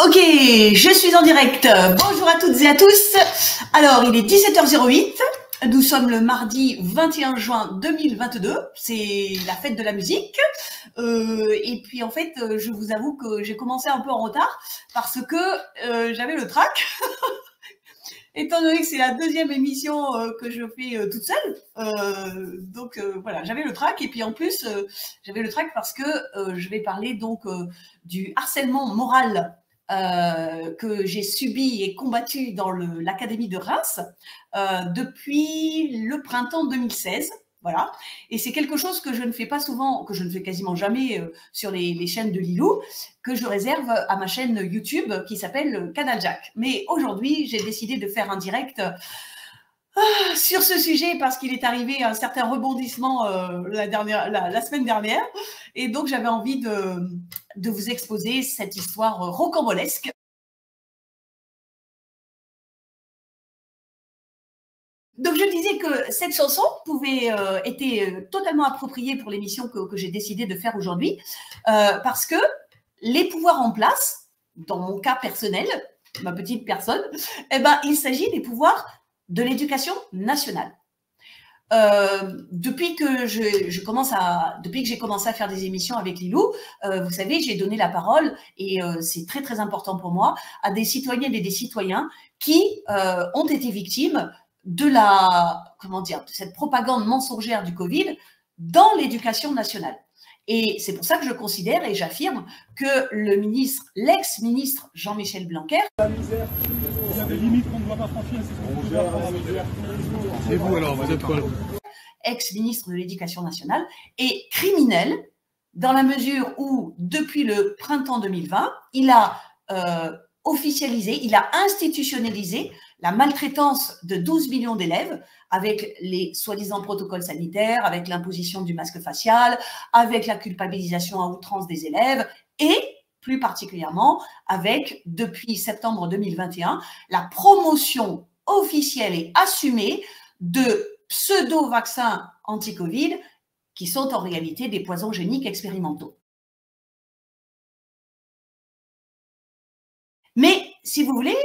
Ok, je suis en direct. Bonjour à toutes et à tous. Alors, il est 17h08. Nous sommes le mardi 21 juin 2022. C'est la fête de la musique. Et puis, en fait, je vous avoue que j'ai commencé un peu en retard parce que j'avais le trac. Étant donné que c'est la deuxième émission que je fais toute seule, donc voilà, j'avais le trac. Et puis en plus, j'avais le trac parce que je vais parler donc du harcèlement moral que j'ai subi et combattu dans l'académie de Reims depuis le printemps 2016. Voilà. Et c'est quelque chose que je ne fais pas souvent, que je ne fais quasiment jamais sur les chaînes de Lilou, que je réserve à ma chaîne YouTube qui s'appelle Canal Jack. Mais aujourd'hui, j'ai décidé de faire un direct sur ce sujet parce qu'il est arrivé un certain rebondissement la semaine dernière. Et donc, j'avais envie de vous exposer cette histoire rocambolesque. Donc, je disais que cette chanson était totalement appropriée pour l'émission que j'ai décidé de faire aujourd'hui parce que les pouvoirs en place, dans mon cas personnel, ma petite personne, eh ben, il s'agit des pouvoirs de l'éducation nationale. Depuis que j'ai commencé à faire des émissions avec Lilou, vous savez, j'ai donné la parole et c'est très très important pour moi à des citoyennes et des citoyens qui ont été victimes de cette propagande mensongère du Covid dans l'éducation nationale. Et c'est pour ça que je considère et j'affirme que l'ex-ministre Jean-Michel Blanquer, il y a des limites qu'on ne doit pas franchir, c'est vous alors, vous êtes quoi? Ex-ministre de l'Éducation nationale, est criminel dans la mesure où, depuis le printemps 2020, il a officialisé, il a institutionnalisé la maltraitance de 12 millions d'élèves avec les soi-disant protocoles sanitaires, avec l'imposition du masque facial, avec la culpabilisation à outrance des élèves et plus particulièrement avec, depuis septembre 2021, la promotion officielle et assumée de pseudo-vaccins anti-Covid qui sont en réalité des poisons géniques expérimentaux. Mais, si vous voulez,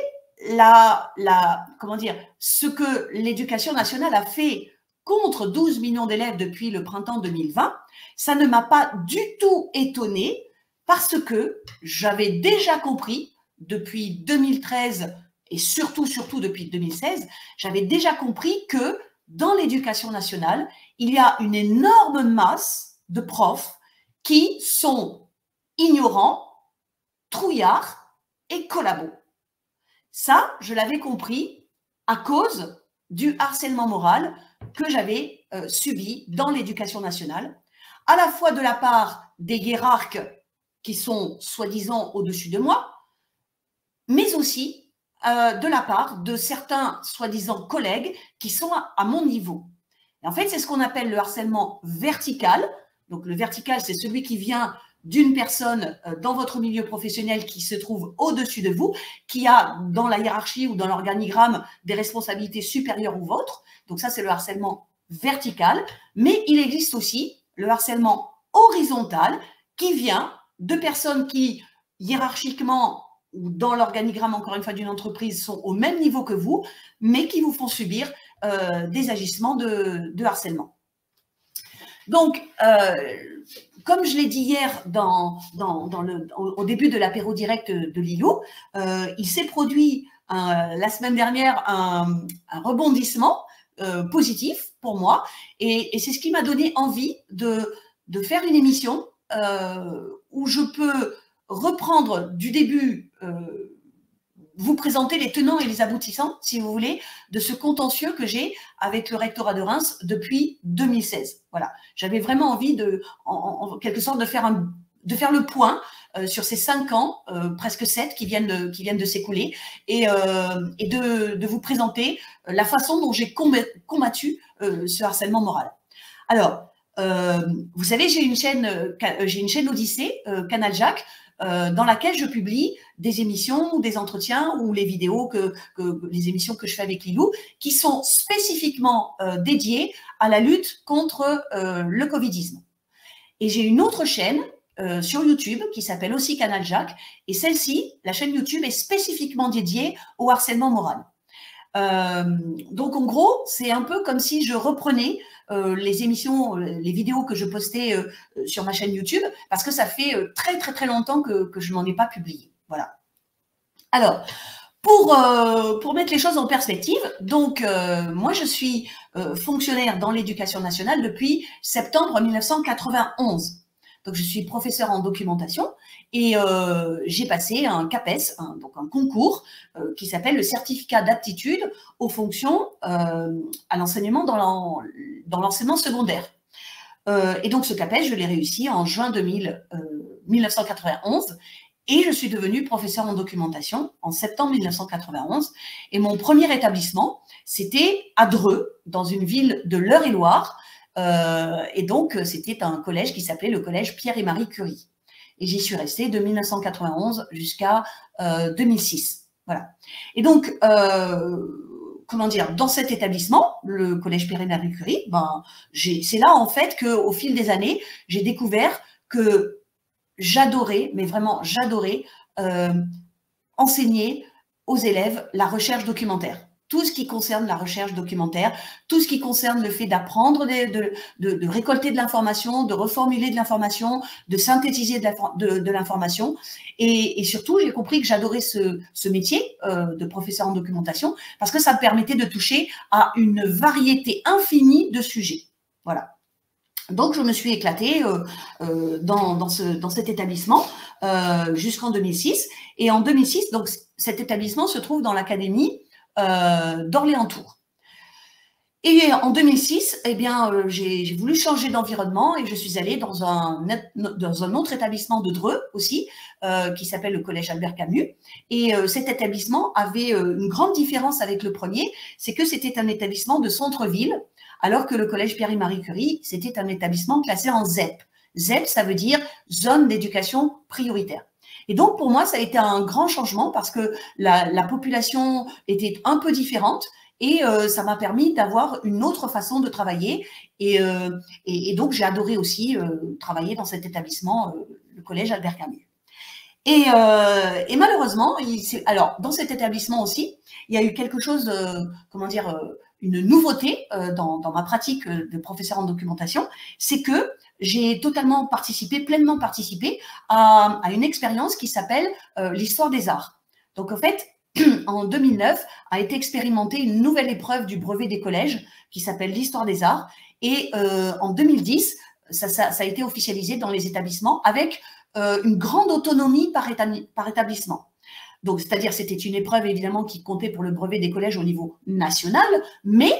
ce que l'éducation nationale a fait contre 12 millions d'élèves depuis le printemps 2020, ça ne m'a pas du tout étonnée parce que j'avais déjà compris depuis 2013 et surtout depuis 2016, j'avais déjà compris que dans l'éducation nationale, il y a une énorme masse de profs qui sont ignorants, trouillards et collabos. Ça, je l'avais compris à cause du harcèlement moral que j'avais subi dans l'éducation nationale, à la fois de la part des hiérarques qui sont soi-disant au-dessus de moi, mais aussi de la part de certains soi-disant collègues qui sont à mon niveau. Et en fait, c'est ce qu'on appelle le harcèlement vertical. Donc, le vertical, c'est celui qui vient d'une personne dans votre milieu professionnel qui se trouve au-dessus de vous, qui a dans la hiérarchie ou dans l'organigramme des responsabilités supérieures aux vôtres. Donc ça, c'est le harcèlement vertical. Mais il existe aussi le harcèlement horizontal qui vient de personnes qui, hiérarchiquement ou dans l'organigramme, encore une fois, d'une entreprise, sont au même niveau que vous, mais qui vous font subir des agissements de harcèlement. Donc, comme je l'ai dit hier au début de l'apéro direct de Lilou, il s'est produit la semaine dernière un rebondissement positif pour moi et c'est ce qui m'a donné envie de faire une émission où je peux reprendre du début, vous présenter les tenants et les aboutissants, si vous voulez, de ce contentieux que j'ai avec le rectorat de Reims depuis 2016. Voilà, j'avais vraiment envie en quelque sorte de faire le point sur ces 5 ans, presque 7 qui viennent de s'écouler, et de vous présenter la façon dont j'ai combattu ce harcèlement moral. Alors, vous savez, j'ai une chaîne Odyssée, Canal Jack, dans laquelle je publie des émissions ou des entretiens ou les vidéos les émissions que je fais avec Lilou qui sont spécifiquement dédiées à la lutte contre le covidisme. Et j'ai une autre chaîne sur YouTube qui s'appelle aussi Canal Jacques. Et celle-ci, la chaîne YouTube, est spécifiquement dédiée au harcèlement moral. Donc, en gros, c'est un peu comme si je reprenais les émissions, les vidéos que je postais sur ma chaîne YouTube, parce que ça fait très, très, très longtemps que je n'en ai pas publié. Voilà. Alors, pour mettre les choses en perspective, donc moi je suis fonctionnaire dans l'éducation nationale depuis septembre 1991. Donc je suis professeure en documentation et j'ai passé un CAPES, donc un concours qui s'appelle le certificat d'aptitude aux fonctions à l'enseignement dans l'enseignement secondaire. Et donc ce CAPES, je l'ai réussi en juin 1991. Et je suis devenue professeure en documentation en septembre 1991. Et mon premier établissement, c'était à Dreux, dans une ville de l'Eure-et-Loir. Et donc, c'était un collège qui s'appelait le collège Pierre et Marie Curie. Et j'y suis restée de 1991 jusqu'à 2006. Voilà. Et donc, comment dire, dans cet établissement, le collège Pierre et Marie Curie, c'est là en fait qu'au fil des années, j'ai découvert que j'adorais, mais vraiment j'adorais enseigner aux élèves la recherche documentaire. Tout ce qui concerne la recherche documentaire, tout ce qui concerne le fait d'apprendre, de récolter de l'information, de reformuler de l'information, de synthétiser de l'information. Et surtout, j'ai compris que j'adorais ce métier de professeur en documentation parce que ça me permettait de toucher à une variété infinie de sujets. Voilà. Donc, je me suis éclatée dans cet établissement jusqu'en 2006. Et en 2006, donc, cet établissement se trouve dans l'académie d'Orléans-Tours. Et en 2006, eh bien, j'ai voulu changer d'environnement et je suis allée dans un autre établissement de Dreux aussi, qui s'appelle le collège Albert Camus. Et cet établissement avait une grande différence avec le premier, c'est que c'était un établissement de centre-ville, alors que le collège Pierre et Marie Curie, c'était un établissement classé en ZEP. ZEP, ça veut dire zone d'éducation prioritaire. Et donc, pour moi, ça a été un grand changement parce que la population était un peu différente et ça m'a permis d'avoir une autre façon de travailler. Et donc, j'ai adoré aussi travailler dans cet établissement, le collège Albert Camus. Et malheureusement, alors dans cet établissement aussi, il y a eu quelque chose, comment dire, une nouveauté dans ma pratique de professeur en documentation, c'est que j'ai pleinement participé à une expérience qui s'appelle l'histoire des arts. Donc en fait, en 2009, a été expérimentée une nouvelle épreuve du brevet des collèges qui s'appelle l'histoire des arts. Et en 2010, ça a été officialisé dans les établissements avec une grande autonomie par établissement. Donc, c'est-à-dire, c'était une épreuve évidemment qui comptait pour le brevet des collèges au niveau national, mais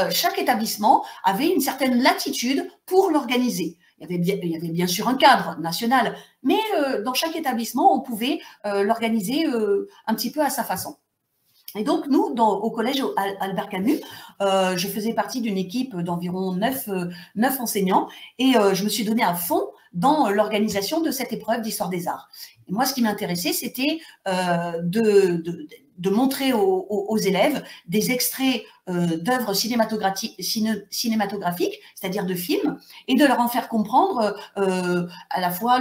chaque établissement avait une certaine latitude pour l'organiser. Il y avait bien sûr un cadre national, mais dans chaque établissement, on pouvait l'organiser un petit peu à sa façon. Et donc, nous, au collège Albert Camus, je faisais partie d'une équipe d'environ 9 enseignants et je me suis donnée à fond dans l'organisation de cette épreuve d'histoire des arts. Et moi, ce qui m'intéressait, c'était de montrer aux élèves des extraits d'œuvres cinématographiques, c'est-à-dire de films, et de leur en faire comprendre à la fois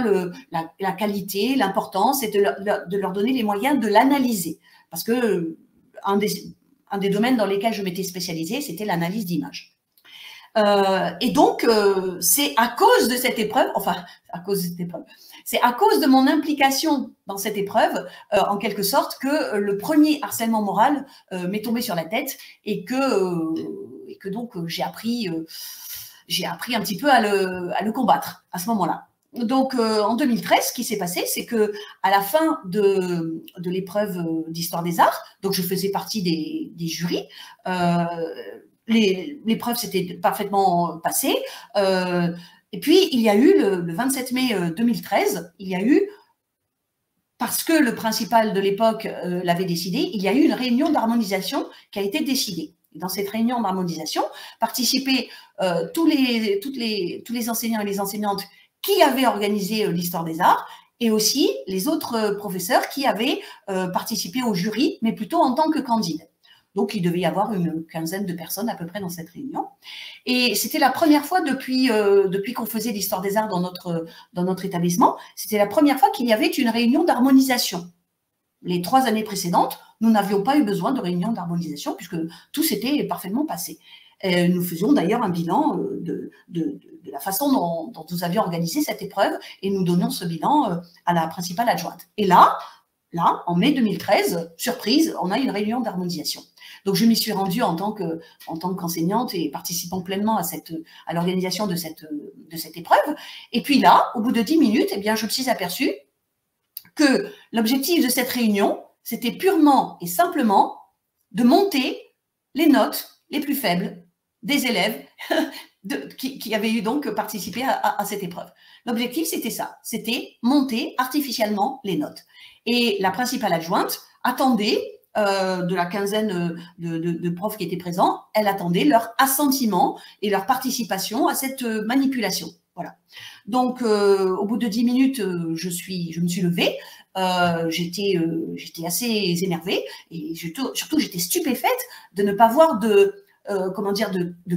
la qualité, l'importance, et de leur donner les moyens de l'analyser. Parce que un des domaines dans lesquels je m'étais spécialisée, c'était l'analyse d'images. Et donc, c'est à cause de cette épreuve, c'est à cause de mon implication dans cette épreuve, en quelque sorte, que le premier harcèlement moral m'est tombé sur la tête et que donc j'ai appris un petit peu à le combattre à ce moment-là. Donc, en 2013, ce qui s'est passé, c'est que à la fin de l'épreuve d'histoire des arts, donc je faisais partie des jurys, l'épreuve s'était parfaitement passée. Et puis, il y a eu le 27 mai 2013, il y a eu, parce que le principal de l'époque l'avait décidé, il y a eu une réunion d'harmonisation qui a été décidée. Et dans cette réunion d'harmonisation, participaient tous les enseignants et les enseignantes qui avaient organisé l'histoire des arts et aussi les autres professeurs qui avaient participé au jury, mais plutôt en tant que candides. Donc, il devait y avoir une quinzaine de personnes à peu près dans cette réunion. Et c'était la première fois depuis qu'on faisait l'histoire des arts dans notre établissement, c'était la première fois qu'il y avait une réunion d'harmonisation. Les 3 années précédentes, nous n'avions pas eu besoin de réunion d'harmonisation puisque tout s'était parfaitement passé. Nous faisions d'ailleurs un bilan de la façon dont nous avions organisé cette épreuve et nous donnions ce bilan à la principale adjointe. Et là, en mai 2013, surprise, on a une réunion d'harmonisation. Donc, je m'y suis rendue en tant qu'enseignante et participant pleinement à l'organisation de cette épreuve. Et puis là, au bout de 10 minutes, eh bien, je me suis aperçue que l'objectif de cette réunion, c'était purement et simplement de monter les notes les plus faibles des élèves qui avaient eu donc participé à cette épreuve. L'objectif, c'était ça, c'était monter artificiellement les notes. Et la principale adjointe attendait, de la quinzaine de profs qui étaient présents, elle attendait leur assentiment et leur participation à cette manipulation. Voilà. Donc, au bout de 10 minutes, je me suis levée. J'étais assez énervée et surtout j'étais stupéfaite de ne pas voir de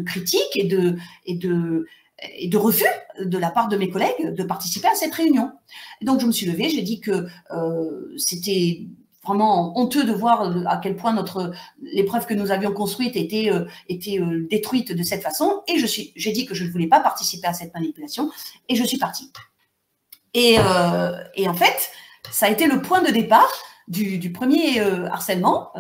critique et de refus de la part de mes collègues de participer à cette réunion. Et donc, je me suis levée, j'ai dit que c'était vraiment honteux de voir à quel point l'épreuve que nous avions construite était détruite de cette façon. Et j'ai dit que je ne voulais pas participer à cette manipulation et je suis partie. Et en fait, ça a été le point de départ du premier harcèlement,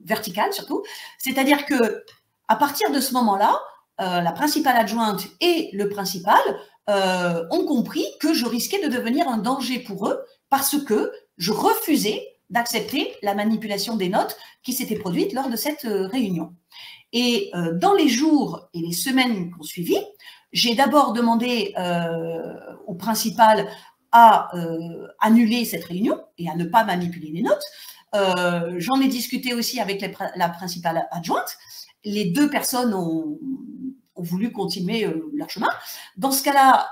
vertical surtout. C'est-à-dire que à partir de ce moment-là, la principale adjointe et le principal ont compris que je risquais de devenir un danger pour eux parce que je refusais d'accepter la manipulation des notes qui s'était produite lors de cette réunion. Et dans les jours et les semaines qui ont suivi, j'ai d'abord demandé au principal à annuler cette réunion et à ne pas manipuler les notes. J'en ai discuté aussi avec la principale adjointe. Les 2 personnes ont voulu continuer leur chemin. Dans ce cas-là,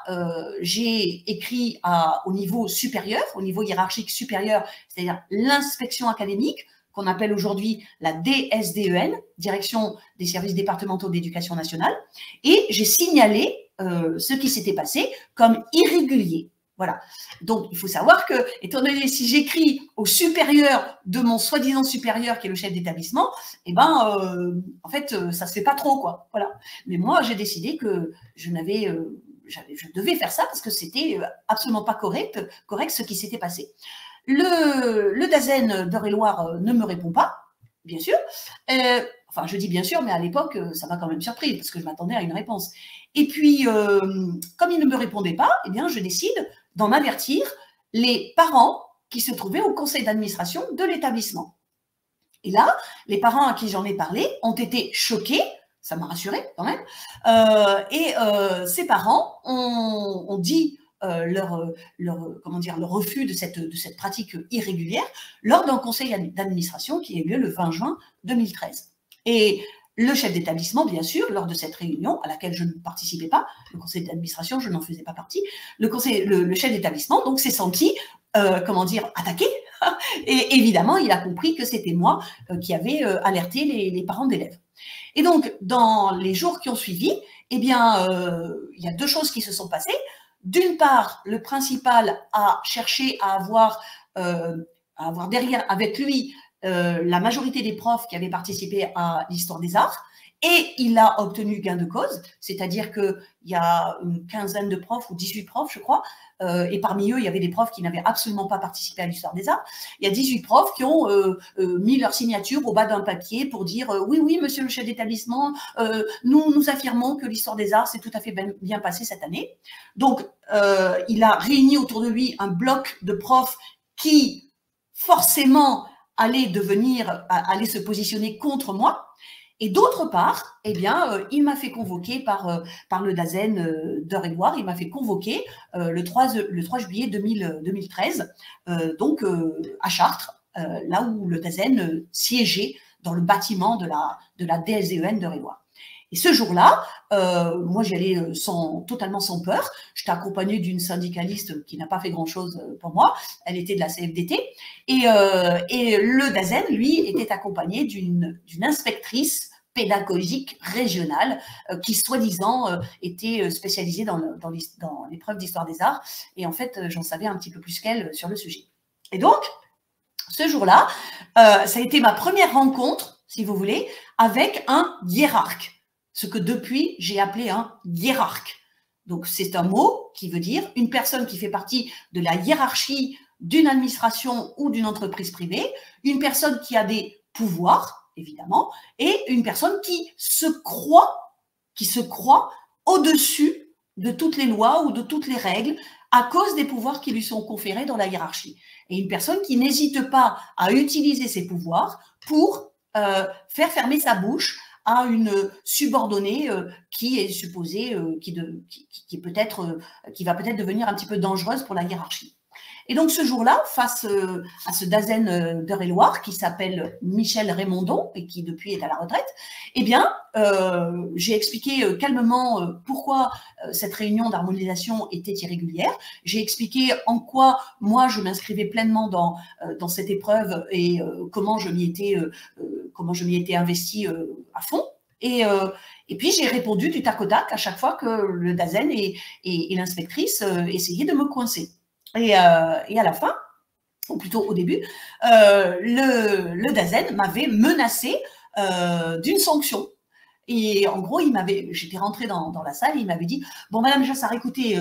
j'ai écrit au niveau supérieur, au niveau hiérarchique supérieur, c'est-à-dire l'inspection académique, qu'on appelle aujourd'hui la DSDEN, Direction des services départementaux d'éducation nationale, et j'ai signalé ce qui s'était passé comme irrégulier. Voilà. Donc, il faut savoir que, étant donné si j'écris au supérieur de mon soi-disant supérieur, qui est le chef d'établissement, eh ben, en fait, ça se fait pas trop, quoi. Voilà. Mais moi, j'ai décidé que je devais faire ça parce que c'était absolument pas correct ce qui s'était passé. Le DAZEN d'Eure-et-Loir ne me répond pas, bien sûr. Enfin, je dis bien sûr, mais à l'époque, ça m'a quand même surpris parce que je m'attendais à une réponse. Et puis, comme il ne me répondait pas, eh bien, je décide d'en avertir les parents qui se trouvaient au conseil d'administration de l'établissement. Et là, les parents à qui j'en ai parlé ont été choqués, ça m'a rassurée quand même, et ces parents ont dit leur refus de cette pratique irrégulière lors d'un conseil d'administration qui a eu lieu le 20 juin 2013. Et le chef d'établissement, bien sûr, lors de cette réunion à laquelle je ne participais pas, le conseil d'administration, je n'en faisais pas partie, le chef d'établissement donc s'est senti, attaqué. Et évidemment, il a compris que c'était moi qui avais alerté les parents d'élèves. Et donc, dans les jours qui ont suivi, eh bien, il y a 2 choses qui se sont passées. D'une part, le principal a cherché à avoir derrière avec lui la majorité des profs qui avaient participé à l'histoire des arts, et il a obtenu gain de cause, c'est-à-dire qu'il y a une quinzaine de profs ou 18 profs, je crois, et parmi eux, il y avait des profs qui n'avaient absolument pas participé à l'histoire des arts. Il y a 18 profs qui ont mis leur signature au bas d'un papier pour dire oui, monsieur le chef d'établissement, nous affirmons que l'histoire des arts s'est tout à fait bien passée cette année. Donc, il a réuni autour de lui un bloc de profs qui, forcément, allait se positionner contre moi. Et d'autre part, eh bien, il m'a fait convoquer par le DAZEN d'Eure-et-Loir, il m'a fait convoquer le 3 juillet 2013, donc à Chartres, là où le DAZEN siégeait dans le bâtiment de la DSDEN d'Eure-et-Loir. Et ce jour-là, moi j'y allais totalement sans peur. J'étais accompagnée d'une syndicaliste qui n'a pas fait grand-chose pour moi. Elle était de la CFDT. Et le DAZEN, lui, était accompagné d'une inspectrice pédagogique régionale qui, soi-disant, était spécialisée dans l'épreuve d'histoire des arts. Et en fait, j'en savais un petit peu plus qu'elle sur le sujet. Et donc, ce jour-là, ça a été ma première rencontre, si vous voulez, avec un hiérarque. Ce que depuis, j'ai appelé un hiérarque. Donc, c'est un mot qui veut dire une personne qui fait partie de la hiérarchie d'une administration ou d'une entreprise privée, une personne qui a des pouvoirs, évidemment, et une personne qui se croit au-dessus de toutes les lois ou de toutes les règles à cause des pouvoirs qui lui sont conférés dans la hiérarchie. Et une personne qui n'hésite pas à utiliser ses pouvoirs pour faire fermer sa bouche à une subordonnée qui est supposée, qui va peut-être devenir un petit peu dangereuse pour la hiérarchie. Et donc ce jour-là, face à ce DAZEN d'Eure-et-Loir qui s'appelle Michel Raymondon et qui depuis est à la retraite, eh bien, j'ai expliqué calmement pourquoi cette réunion d'harmonisation était irrégulière. J'ai expliqué en quoi moi je m'inscrivais pleinement dans cette épreuve et comment je m'y étais investie à fond. Et puis j'ai répondu du tac au tac à chaque fois que le DAZEN et l'inspectrice essayaient de me coincer. Et à la fin, ou plutôt au début, le DAZEN m'avait menacé d'une sanction. Et en gros, j'étais rentrée dans la salle et il m'avait dit « Bon, Madame Jassar, écoutez,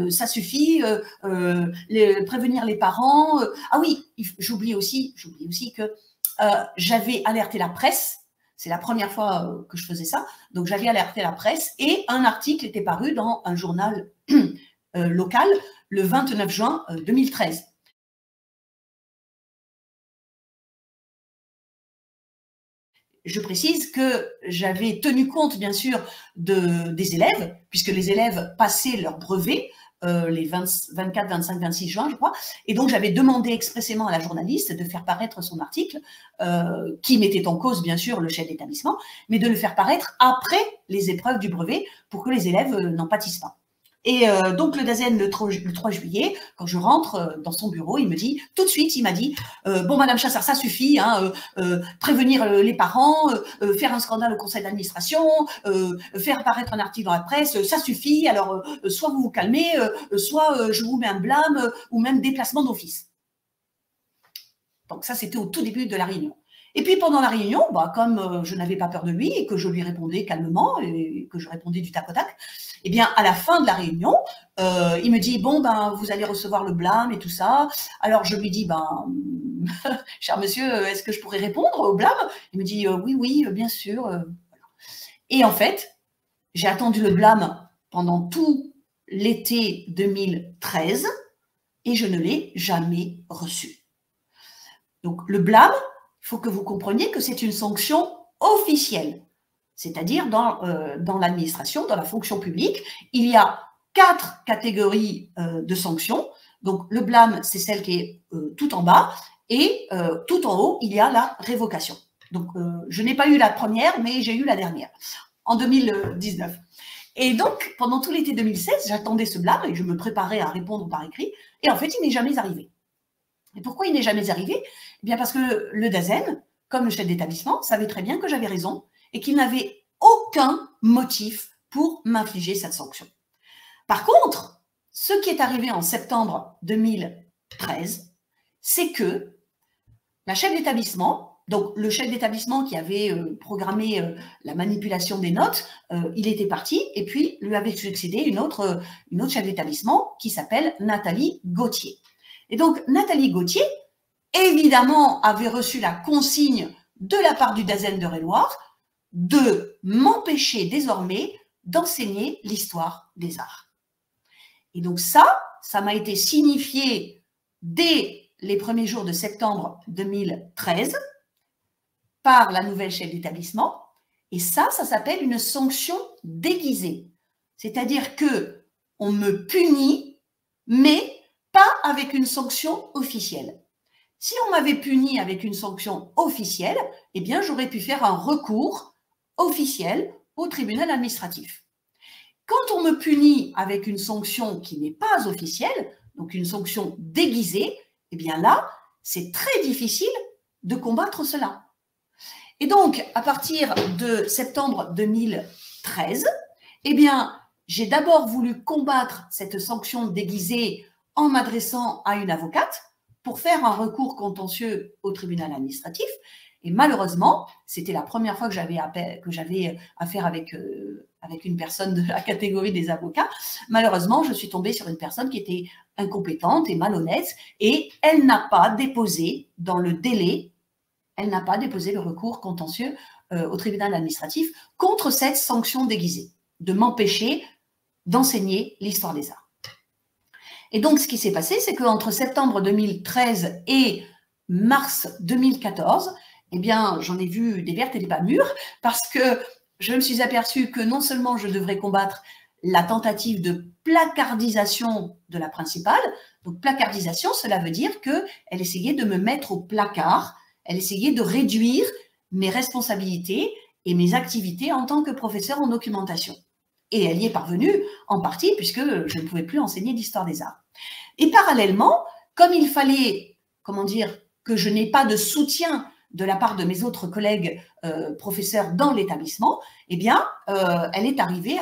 ça suffit, prévenir les parents. Ah oui, j'oublie aussi que j'avais alerté la presse. C'est la première fois que je faisais ça. Donc, j'avais alerté la presse et un article était paru dans un journal local le 29 juin 2013. Je précise que j'avais tenu compte, bien sûr, des élèves, puisque les élèves passaient leur brevet les 24, 25, 26 juin, je crois. Et donc, j'avais demandé expressément à la journaliste de faire paraître son article, qui mettait en cause, bien sûr, le chef d'établissement, mais de le faire paraître après les épreuves du brevet pour que les élèves n'en pâtissent pas. Et donc, le DAZEN, le 3 juillet, quand je rentre dans son bureau, il me dit, tout de suite, il m'a dit, bon, Madame Chassard, ça suffit, hein, prévenir les parents, faire un scandale au conseil d'administration, faire apparaître un article dans la presse, ça suffit, alors soit vous vous calmez, soit je vous mets un blâme, ou même déplacement d'office. Donc ça, c'était au tout début de la réunion. Et puis pendant la réunion, comme je n'avais pas peur de lui et que je lui répondais calmement et que je répondais du tac au tac, eh bien à la fin de la réunion, il me dit bon vous allez recevoir le blâme et tout ça. Alors je lui dis cher monsieur, est-ce que je pourrais répondre au blâme? Il me dit oui bien sûr. Et en fait, j'ai attendu le blâme pendant tout l'été 2013 et je ne l'ai jamais reçu. Donc le blâme, il faut que vous compreniez que c'est une sanction officielle. C'est-à-dire dans l'administration, dans la fonction publique, il y a 4 catégories de sanctions. Donc le blâme, c'est celle qui est tout en bas et tout en haut, il y a la révocation. Donc je n'ai pas eu la première, mais j'ai eu la dernière en 2019. Et donc pendant tout l'été 2016, j'attendais ce blâme et je me préparais à répondre par écrit. Et en fait, il n'est jamais arrivé. Et pourquoi il n'est jamais arrivé? Eh bien parce que le DAZEN, comme le chef d'établissement, savait très bien que j'avais raison et qu'il n'avait aucun motif pour m'infliger cette sanction. Par contre, ce qui est arrivé en septembre 2013, c'est que la chef d'établissement, donc le chef d'établissement qui avait programmé la manipulation des notes, il était parti et puis lui avait succédé une autre chef d'établissement qui s'appelle Nathalie Gauthier. Et donc, Nathalie Gauthier, évidemment, avait reçu la consigne de la part du DAZEN d'Eure-et-Loir de m'empêcher désormais d'enseigner l'histoire des arts. Et donc ça m'a été signifié dès les premiers jours de septembre 2013 par la nouvelle chef d'établissement. Et ça s'appelle une sanction déguisée. C'est-à-dire que on me punit, mais pas avec une sanction officielle. Si on m'avait puni avec une sanction officielle, eh bien, j'aurais pu faire un recours officiel au tribunal administratif. Quand on me punit avec une sanction qui n'est pas officielle, donc une sanction déguisée, eh bien là, c'est très difficile de combattre cela. Et donc, à partir de septembre 2013, eh bien, j'ai d'abord voulu combattre cette sanction déguisée en m'adressant à une avocate pour faire un recours contentieux au tribunal administratif. Et malheureusement, c'était la première fois que j'avais affaire avec une personne de la catégorie des avocats. Malheureusement, je suis tombée sur une personne qui était incompétente et malhonnête et elle n'a pas déposé dans le délai, elle n'a pas déposé le recours contentieux au tribunal administratif contre cette sanction déguisée, de m'empêcher d'enseigner l'histoire des arts. Et donc, ce qui s'est passé, c'est qu'entre septembre 2013 et mars 2014, eh bien, j'en ai vu des vertes et des pas mûres, parce que je me suis aperçue que non seulement je devrais combattre la tentative de placardisation de la principale, donc placardisation, cela veut dire qu'elle essayait de me mettre au placard, elle essayait de réduire mes responsabilités et mes activités en tant que professeur en documentation. Et elle y est parvenue en partie puisque je ne pouvais plus enseigner l'histoire des arts. Et parallèlement, comme il fallait, comment dire, que je n'ai pas de soutien de la part de mes autres collègues professeurs dans l'établissement, eh bien, elle est arrivée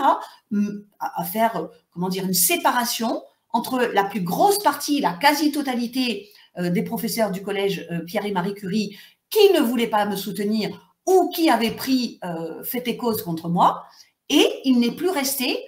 à faire, comment dire, une séparation entre la plus grosse partie, la quasi-totalité des professeurs du collège Pierre et Marie Curie qui ne voulaient pas me soutenir ou qui avaient pris fait et cause contre moi, et il n'est plus resté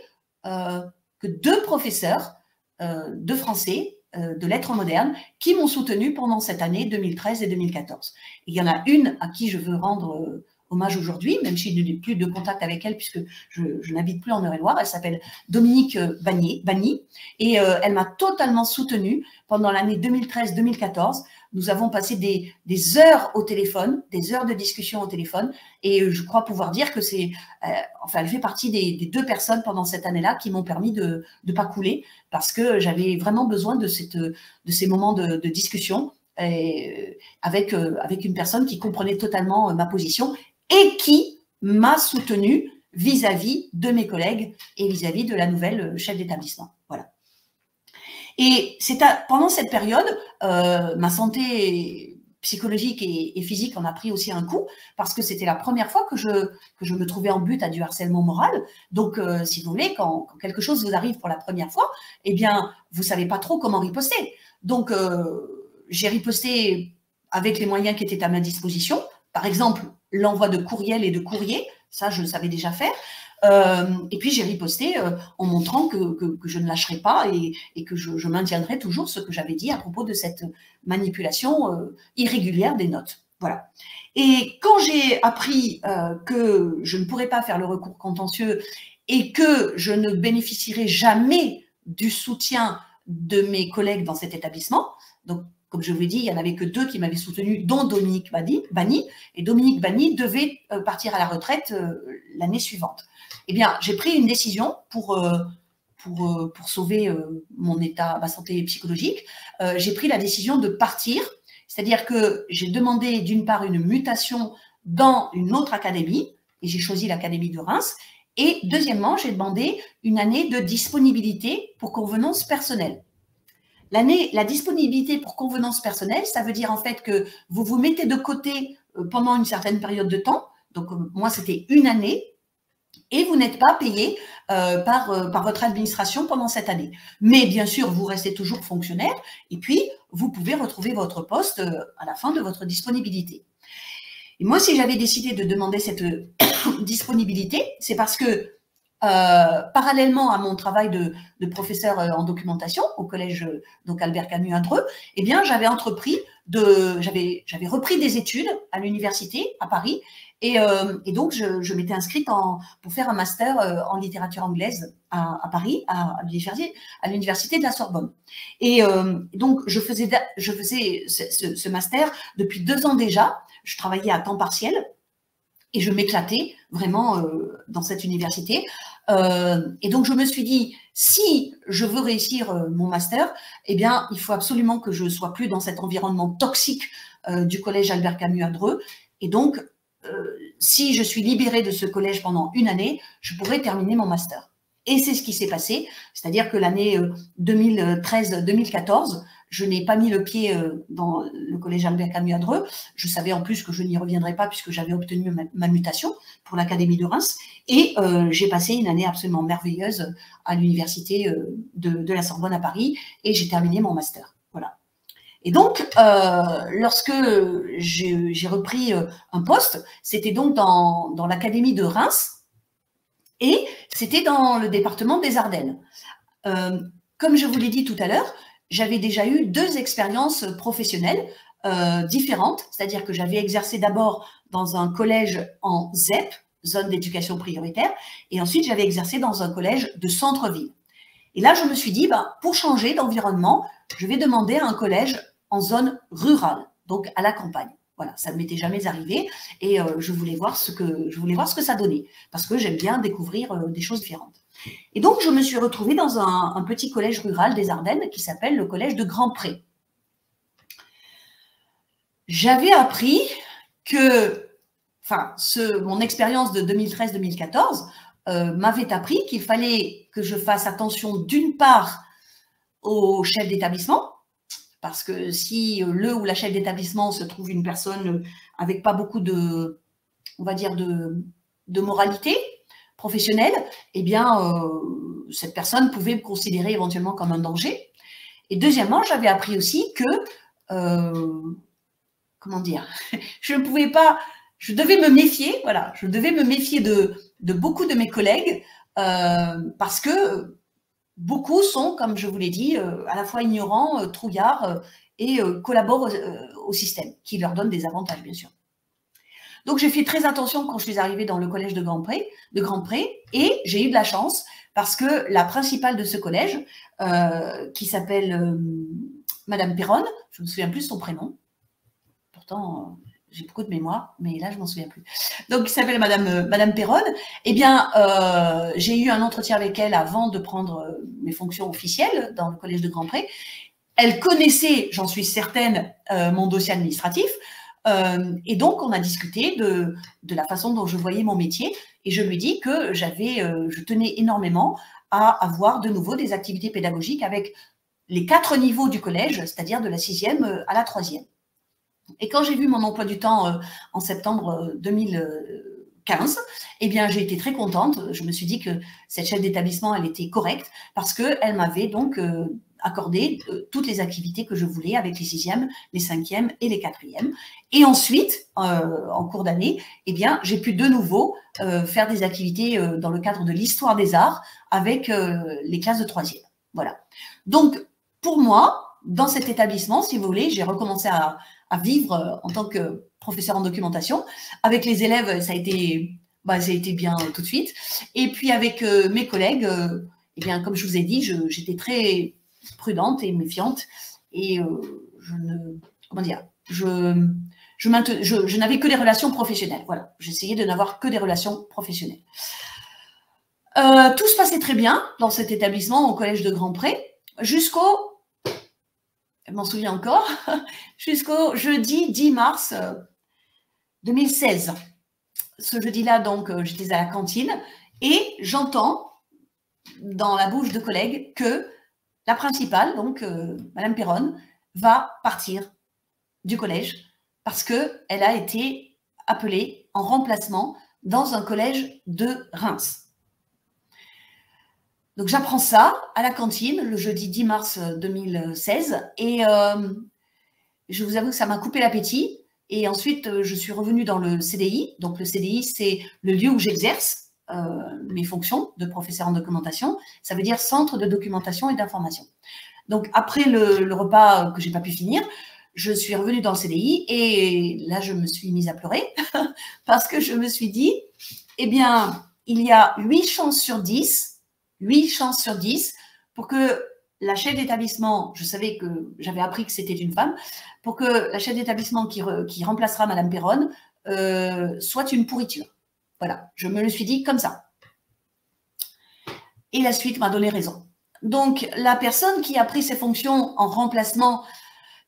que 2 professeurs de français, de lettres modernes, qui m'ont soutenu pendant cette année 2013 et 2014. Et il y en a une à qui je veux rendre hommage aujourd'hui, même si je n'ai plus de contact avec elle puisque je n'habite plus en Eure-et-Loire. Elle s'appelle Dominique Bagny et elle m'a totalement soutenue pendant l'année 2013-2014. Nous avons passé des heures au téléphone, des heures de discussion au téléphone, et je crois pouvoir dire que elle fait partie des 2 personnes pendant cette année-là qui m'ont permis de ne pas couler, parce que j'avais vraiment besoin de ces moments de discussion avec une personne qui comprenait totalement ma position et qui m'a soutenue vis-à-vis de mes collègues et vis-à-vis de la nouvelle chef d'établissement. Voilà. Et pendant cette période, ma santé psychologique et physique en a pris aussi un coup, parce que c'était la première fois que je me trouvais en but à du harcèlement moral. Donc, si vous voulez, quand quelque chose vous arrive pour la première fois, eh bien, vous ne savez pas trop comment riposter. Donc, j'ai riposté avec les moyens qui étaient à ma disposition. Par exemple, l'envoi de courriels et de courriers, ça, je savais déjà faire. Et puis j'ai riposté en montrant que je ne lâcherai pas et que je maintiendrai toujours ce que j'avais dit à propos de cette manipulation irrégulière des notes. Voilà. Et quand j'ai appris que je ne pourrais pas faire le recours contentieux et que je ne bénéficierai jamais du soutien de mes collègues dans cet établissement, donc comme je vous l'ai dit, il n'y en avait que 2 qui m'avaient soutenu, dont Dominique Bagny. Et Dominique Bagny devait partir à la retraite l'année suivante. Eh bien, j'ai pris une décision pour sauver ma santé psychologique. J'ai pris la décision de partir, c'est-à-dire que j'ai demandé d'une part une mutation dans une autre académie, et j'ai choisi l'académie de Reims, et deuxièmement, j'ai demandé une année de disponibilité pour convenance personnelle. La disponibilité pour convenance personnelle, ça veut dire en fait que vous vous mettez de côté pendant une certaine période de temps. Donc, moi, c'était une année et vous n'êtes pas payé par votre administration pendant cette année. Mais bien sûr, vous restez toujours fonctionnaire et puis vous pouvez retrouver votre poste à la fin de votre disponibilité. Et moi, si j'avais décidé de demander cette disponibilité, c'est parce que parallèlement à mon travail de professeur en documentation au collège donc Albert Camus à Dreux, eh bien j'avais repris des études à l'université à Paris et donc je m'étais inscrite pour faire un master en littérature anglaise à Paris à l'université de la Sorbonne. Et donc je faisais ce master depuis 2 ans déjà. Je travaillais à temps partiel. Et je m'éclatais vraiment dans cette université. Et donc, je me suis dit, si je veux réussir mon master, eh bien, il faut absolument que je ne sois plus dans cet environnement toxique du collège Albert Camus à Dreux. Et donc, si je suis libérée de ce collège pendant une année, je pourrais terminer mon master. Et c'est ce qui s'est passé, c'est-à-dire que l'année 2013-2014, je n'ai pas mis le pied dans le collège Albert Camus à Dreux. Je savais en plus que je n'y reviendrais pas puisque j'avais obtenu ma mutation pour l'Académie de Reims. Et j'ai passé une année absolument merveilleuse à l'université de la Sorbonne à Paris et j'ai terminé mon master. Voilà. Et donc, lorsque j'ai repris un poste, c'était donc dans l'Académie de Reims et c'était dans le département des Ardennes. Comme je vous l'ai dit tout à l'heure, j'avais déjà eu 2 expériences professionnelles différentes, c'est-à-dire que j'avais exercé d'abord dans un collège en ZEP, zone d'éducation prioritaire, et ensuite j'avais exercé dans un collège de centre-ville. Et là, je me suis dit, pour changer d'environnement, je vais demander à un collège en zone rurale, donc à la campagne. Voilà, ça ne m'était jamais arrivé et je voulais voir ce que ça donnait, parce que j'aime bien découvrir des choses différentes. Et donc, je me suis retrouvée dans un petit collège rural des Ardennes qui s'appelle le collège de Grand-Pré. J'avais appris que, mon expérience de 2013-2014 m'avait appris qu'il fallait que je fasse attention d'une part au chef d'établissement, parce que si le ou la chef d'établissement se trouve une personne avec pas beaucoup de, on va dire, de moralité professionnelle, eh bien, cette personne pouvait me considérer éventuellement comme un danger. Et deuxièmement, j'avais appris aussi que, comment dire, je devais me méfier, voilà, je devais me méfier de beaucoup de mes collègues parce que beaucoup sont, comme je vous l'ai dit, à la fois ignorants, trouillards et collaborent au système, qui leur donne des avantages, bien sûr. Donc, j'ai fait très attention quand je suis arrivée dans le collège de Grand-Pré, et j'ai eu de la chance parce que la principale de ce collège, qui s'appelle Madame Perronne, je ne me souviens plus de son prénom, pourtant j'ai beaucoup de mémoire, mais là je m'en souviens plus. Donc, qui s'appelle Madame Perronne. Eh bien, j'ai eu un entretien avec elle avant de prendre mes fonctions officielles dans le collège de Grand-Pré. Elle connaissait, j'en suis certaine, mon dossier administratif. Et donc, on a discuté de la façon dont je voyais mon métier et je lui dis que je tenais énormément à avoir de nouveau des activités pédagogiques avec les 4 niveaux du collège, c'est-à-dire de la 6e à la 3e. Et quand j'ai vu mon emploi du temps en septembre 2015, eh bien, j'ai été très contente. Je me suis dit que cette chef d'établissement, elle était correcte parce qu'elle m'avait donc accordé toutes les activités que je voulais avec les 6e, les 5e et les 4e. Et ensuite, en cours d'année, eh bien, j'ai pu de nouveau faire des activités dans le cadre de l'histoire des arts avec les classes de 3e. Voilà. Donc, pour moi, dans cet établissement, si vous voulez, j'ai recommencé à vivre en tant que professeur en documentation. Avec les élèves, ça a été bien tout de suite. Et puis, avec mes collègues, eh bien, comme je vous ai dit, j'étais très prudente et méfiante et je n'avais que des relations professionnelles. Voilà, j'essayais de n'avoir que des relations professionnelles. Tout se passait très bien dans cet établissement au collège de Grand-Pré jusqu'au, je m'en souviens encore, jusqu'au jeudi 10 mars 2016. Ce jeudi-là, donc, j'étais à la cantine et j'entends dans la bouche de collègues que la principale, donc Madame Perronne, va partir du collège parce qu'elle a été appelée en remplacement dans un collège de Reims. Donc, j'apprends ça à la cantine le jeudi 10 mars 2016 et je vous avoue que ça m'a coupé l'appétit. Et ensuite, je suis revenue dans le CDI. Donc, le CDI, c'est le lieu où j'exerce mes fonctions de professeur en documentation. Ça veut dire Centre de documentation et d'information. Donc, après le repas que je n'ai pas pu finir, je suis revenue dans le CDI et là, je me suis mise à pleurer parce que je me suis dit, eh bien, il y a 8 chances sur 10 pour que la chef d'établissement, je savais que j'avais appris que c'était une femme, pour que la chef d'établissement qui remplacera Madame Perronne soit une pourriture. Voilà, je me le suis dit comme ça. Et la suite m'a donné raison. Donc, la personne qui a pris ses fonctions en remplacement,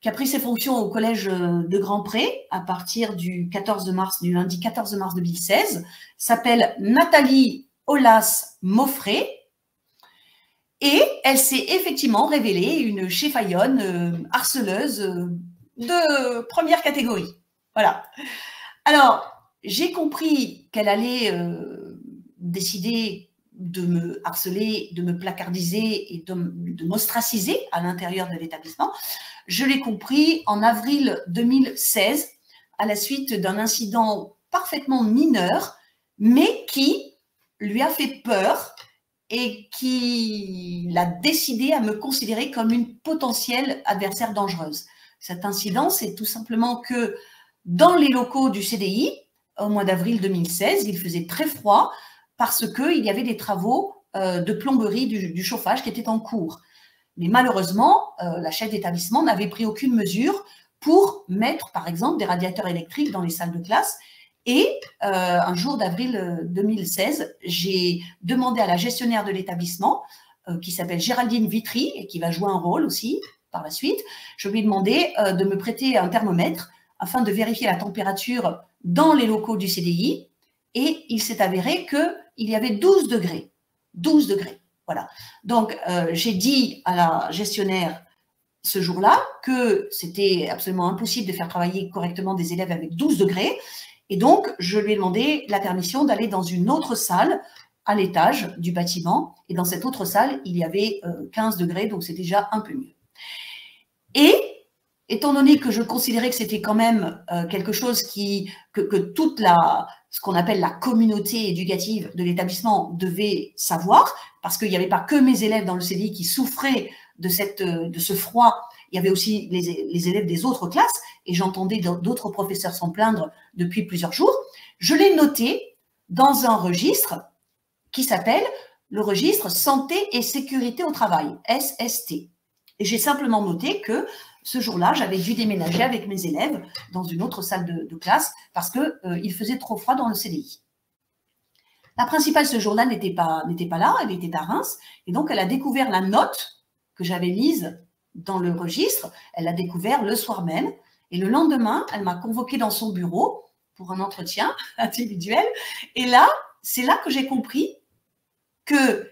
qui a pris ses fonctions au collège de Grand-Pré à partir du lundi 14 mars 2016, s'appelle Nathalie Aulas-Moffret. Et elle s'est effectivement révélée une cheffaillonne, harceleuse de première catégorie. Voilà. Alors, j'ai compris qu'elle allait décider de me harceler, de me placardiser et de m'ostraciser à l'intérieur de l'établissement. Je l'ai compris en avril 2016, à la suite d'un incident parfaitement mineur, mais qui lui a fait peur et qui l'a décidé à me considérer comme une potentielle adversaire dangereuse. Cet incident, c'est tout simplement que dans les locaux du CDI, au mois d'avril 2016, il faisait très froid parce qu'il y avait des travaux de plomberie du chauffage qui étaient en cours. Mais malheureusement, la chef d'établissement n'avait pris aucune mesure pour mettre, par exemple, des radiateurs électriques dans les salles de classe. Et un jour d'avril 2016, j'ai demandé à la gestionnaire de l'établissement, qui s'appelle Géraldine Vitry, et qui va jouer un rôle aussi par la suite, je lui ai demandé de me prêter un thermomètre afin de vérifier la température dans les locaux du CDI. Et il s'est avéré qu'il y avait 12 degrés. 12 degrés, voilà. Donc, j'ai dit à la gestionnaire ce jour-là que c'était absolument impossible de faire travailler correctement des élèves avec 12 degrés. Et donc, je lui ai demandé la permission d'aller dans une autre salle à l'étage du bâtiment. Et dans cette autre salle, il y avait 15 degrés, donc c'est déjà un peu mieux. Et étant donné que je considérais que c'était quand même quelque chose que toute ce qu'on appelle la communauté éducative de l'établissement devait savoir, parce qu'il n'y avait pas que mes élèves dans le CDI qui souffraient de ce froid, il y avait aussi les élèves des autres classes, et j'entendais d'autres professeurs s'en plaindre depuis plusieurs jours, je l'ai noté dans un registre qui s'appelle le registre Santé et Sécurité au Travail, SST. Et j'ai simplement noté que ce jour-là, j'avais dû déménager avec mes élèves dans une autre salle de classe parce qu'il faisait trop froid dans le CDI. La principale ce jour-là n'était pas là, elle était à Reims, et donc elle a découvert la note que j'avais mise dans le registre, elle l'a découvert le soir même, et le lendemain, elle m'a convoquée dans son bureau pour un entretien individuel, et là, c'est là que j'ai compris qu'elle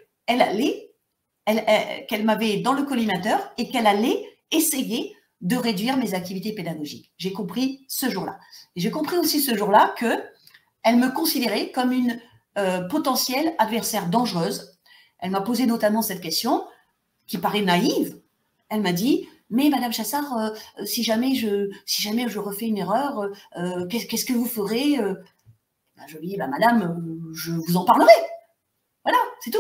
m'avait dans le collimateur et qu'elle allait essayer de réduire mes activités pédagogiques. J'ai compris ce jour-là. Et j'ai compris aussi ce jour-là qu'elle me considérait comme une potentielle adversaire dangereuse. Elle m'a posé notamment cette question, qui paraît naïve. Elle m'a dit, mais Madame Chassard, si jamais je refais une erreur, qu'est-ce que vous ferez? Je lui dis, Madame, je vous en parlerai. Voilà, c'est tout.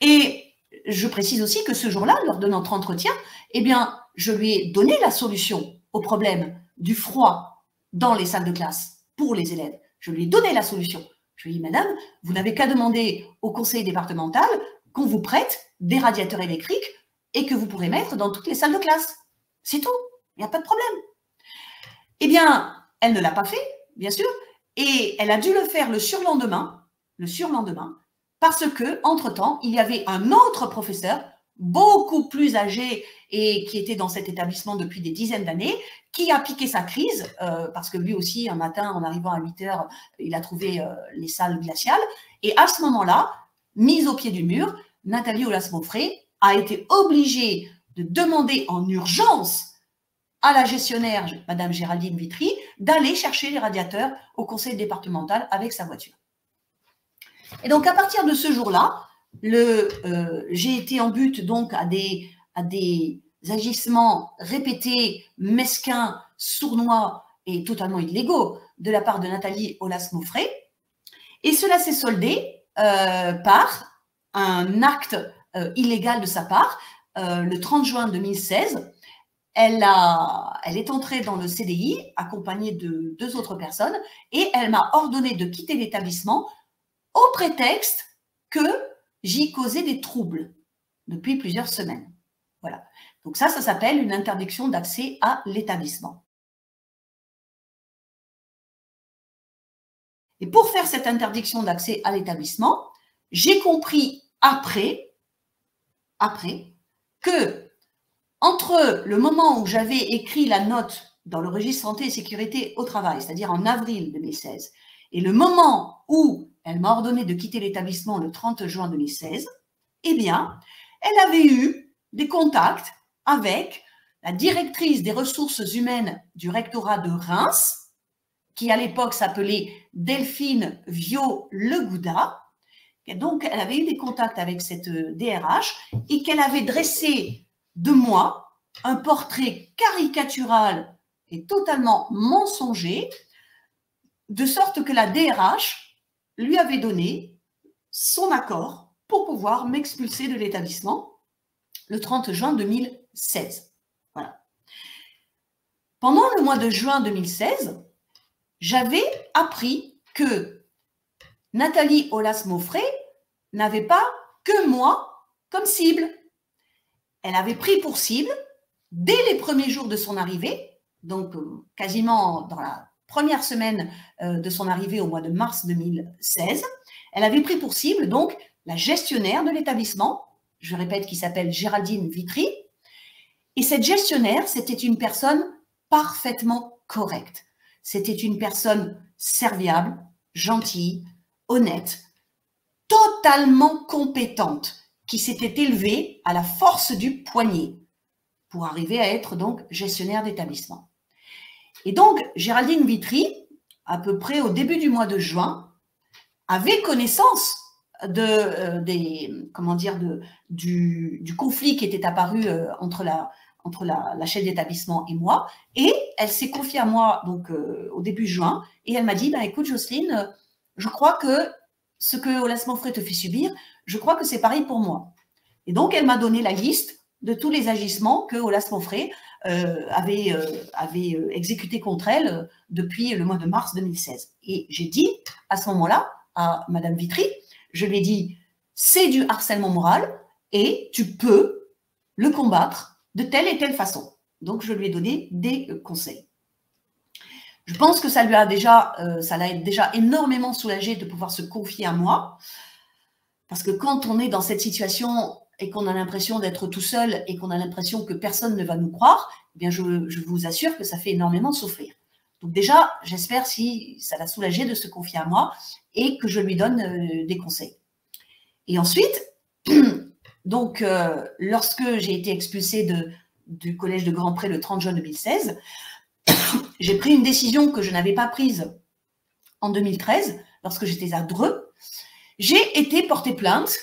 Et je précise aussi que ce jour-là, lors de notre entretien, eh bien, je lui ai donné la solution au problème du froid dans les salles de classe pour les élèves. Je lui ai donné la solution. Je lui ai dit, Madame, vous n'avez qu'à demander au conseil départemental qu'on vous prête des radiateurs électriques et que vous pourrez mettre dans toutes les salles de classe. C'est tout, il n'y a pas de problème. Eh bien, elle ne l'a pas fait, bien sûr, et elle a dû le faire le surlendemain, parce que, entre-temps, il y avait un autre professeur, beaucoup plus âgé et qui était dans cet établissement depuis des dizaines d'années, qui a piqué sa crise, parce que lui aussi, un matin, en arrivant à 8 heures, il a trouvé les salles glaciales. Et à ce moment-là, mise au pied du mur, Nathalie Aulas-Moffret a été obligée de demander en urgence à la gestionnaire, Madame Géraldine Vitry, d'aller chercher les radiateurs au conseil départemental avec sa voiture. Et donc, à partir de ce jour-là, j'ai été en butte donc à des agissements répétés, mesquins, sournois et totalement illégaux de la part de Nathalie Aulas-Moffret. Et cela s'est soldé par un acte illégal de sa part. Le 30 juin 2016, elle est entrée dans le CDI accompagnée de 2 autres personnes et elle m'a ordonné de quitter l'établissement au prétexte que j'y causais des troubles depuis plusieurs semaines. Voilà. Donc ça s'appelle une interdiction d'accès à l'établissement. Et pour faire cette interdiction d'accès à l'établissement, j'ai compris après que, entre le moment où j'avais écrit la note dans le registre santé et sécurité au travail, c'est-à-dire en avril 2016, et le moment où elle m'a ordonné de quitter l'établissement le 30 juin 2016, eh bien, elle avait eu des contacts avec la directrice des ressources humaines du rectorat de Reims, qui à l'époque s'appelait Delphine Viau-Le Gouda. Et donc, elle avait eu des contacts avec cette DRH et qu'elle avait dressé de moi un portrait caricatural et totalement mensonger, de sorte que la DRH lui avait donné son accord pour pouvoir m'expulser de l'établissement le 30 juin 2016. Voilà. Pendant le mois de juin 2016, j'avais appris que Nathalie Aulas-Mauffret n'avait pas que moi comme cible. Elle avait pris pour cible, dès les premiers jours de son arrivée, donc quasiment dans la première semaine de son arrivée au mois de mars 2016, elle avait pris pour cible donc la gestionnaire de l'établissement, je répète, qui s'appelle Géraldine Vitry. Et cette gestionnaire, c'était une personne parfaitement correcte. C'était une personne serviable, gentille, honnête, totalement compétente, qui s'était élevée à la force du poignet pour arriver à être donc gestionnaire d'établissement. Et donc, Géraldine Vitry, à peu près au début du mois de juin, avait connaissance du conflit qui était apparu entre la chef d'établissement et moi, et elle s'est confiée à moi donc au début juin, et elle m'a dit, écoute Jocelyne, je crois que ce que Aulas-Mauffret te fait subir, je crois que c'est pareil pour moi. Et donc elle m'a donné la liste de tous les agissements que Aulas-Mauffret avait exécutés contre elle depuis le mois de mars 2016. Et j'ai dit à ce moment-là à Madame Vitry, je lui ai dit, c'est du harcèlement moral et tu peux le combattre de telle et telle façon. Donc, je lui ai donné des conseils. Je pense que ça l'a déjà énormément soulagé de pouvoir se confier à moi, parce que quand on est dans cette situation et qu'on a l'impression d'être tout seul et qu'on a l'impression que personne ne va nous croire, eh bien, je vous assure que ça fait énormément souffrir. Donc déjà, j'espère si ça l'a soulagé de se confier à moi et que je lui donne des conseils. Et ensuite, donc, lorsque j'ai été expulsée du collège de Grand-Pré le 30 juin 2016, j'ai pris une décision que je n'avais pas prise en 2013, lorsque j'étais à Dreux. J'ai été porter plainte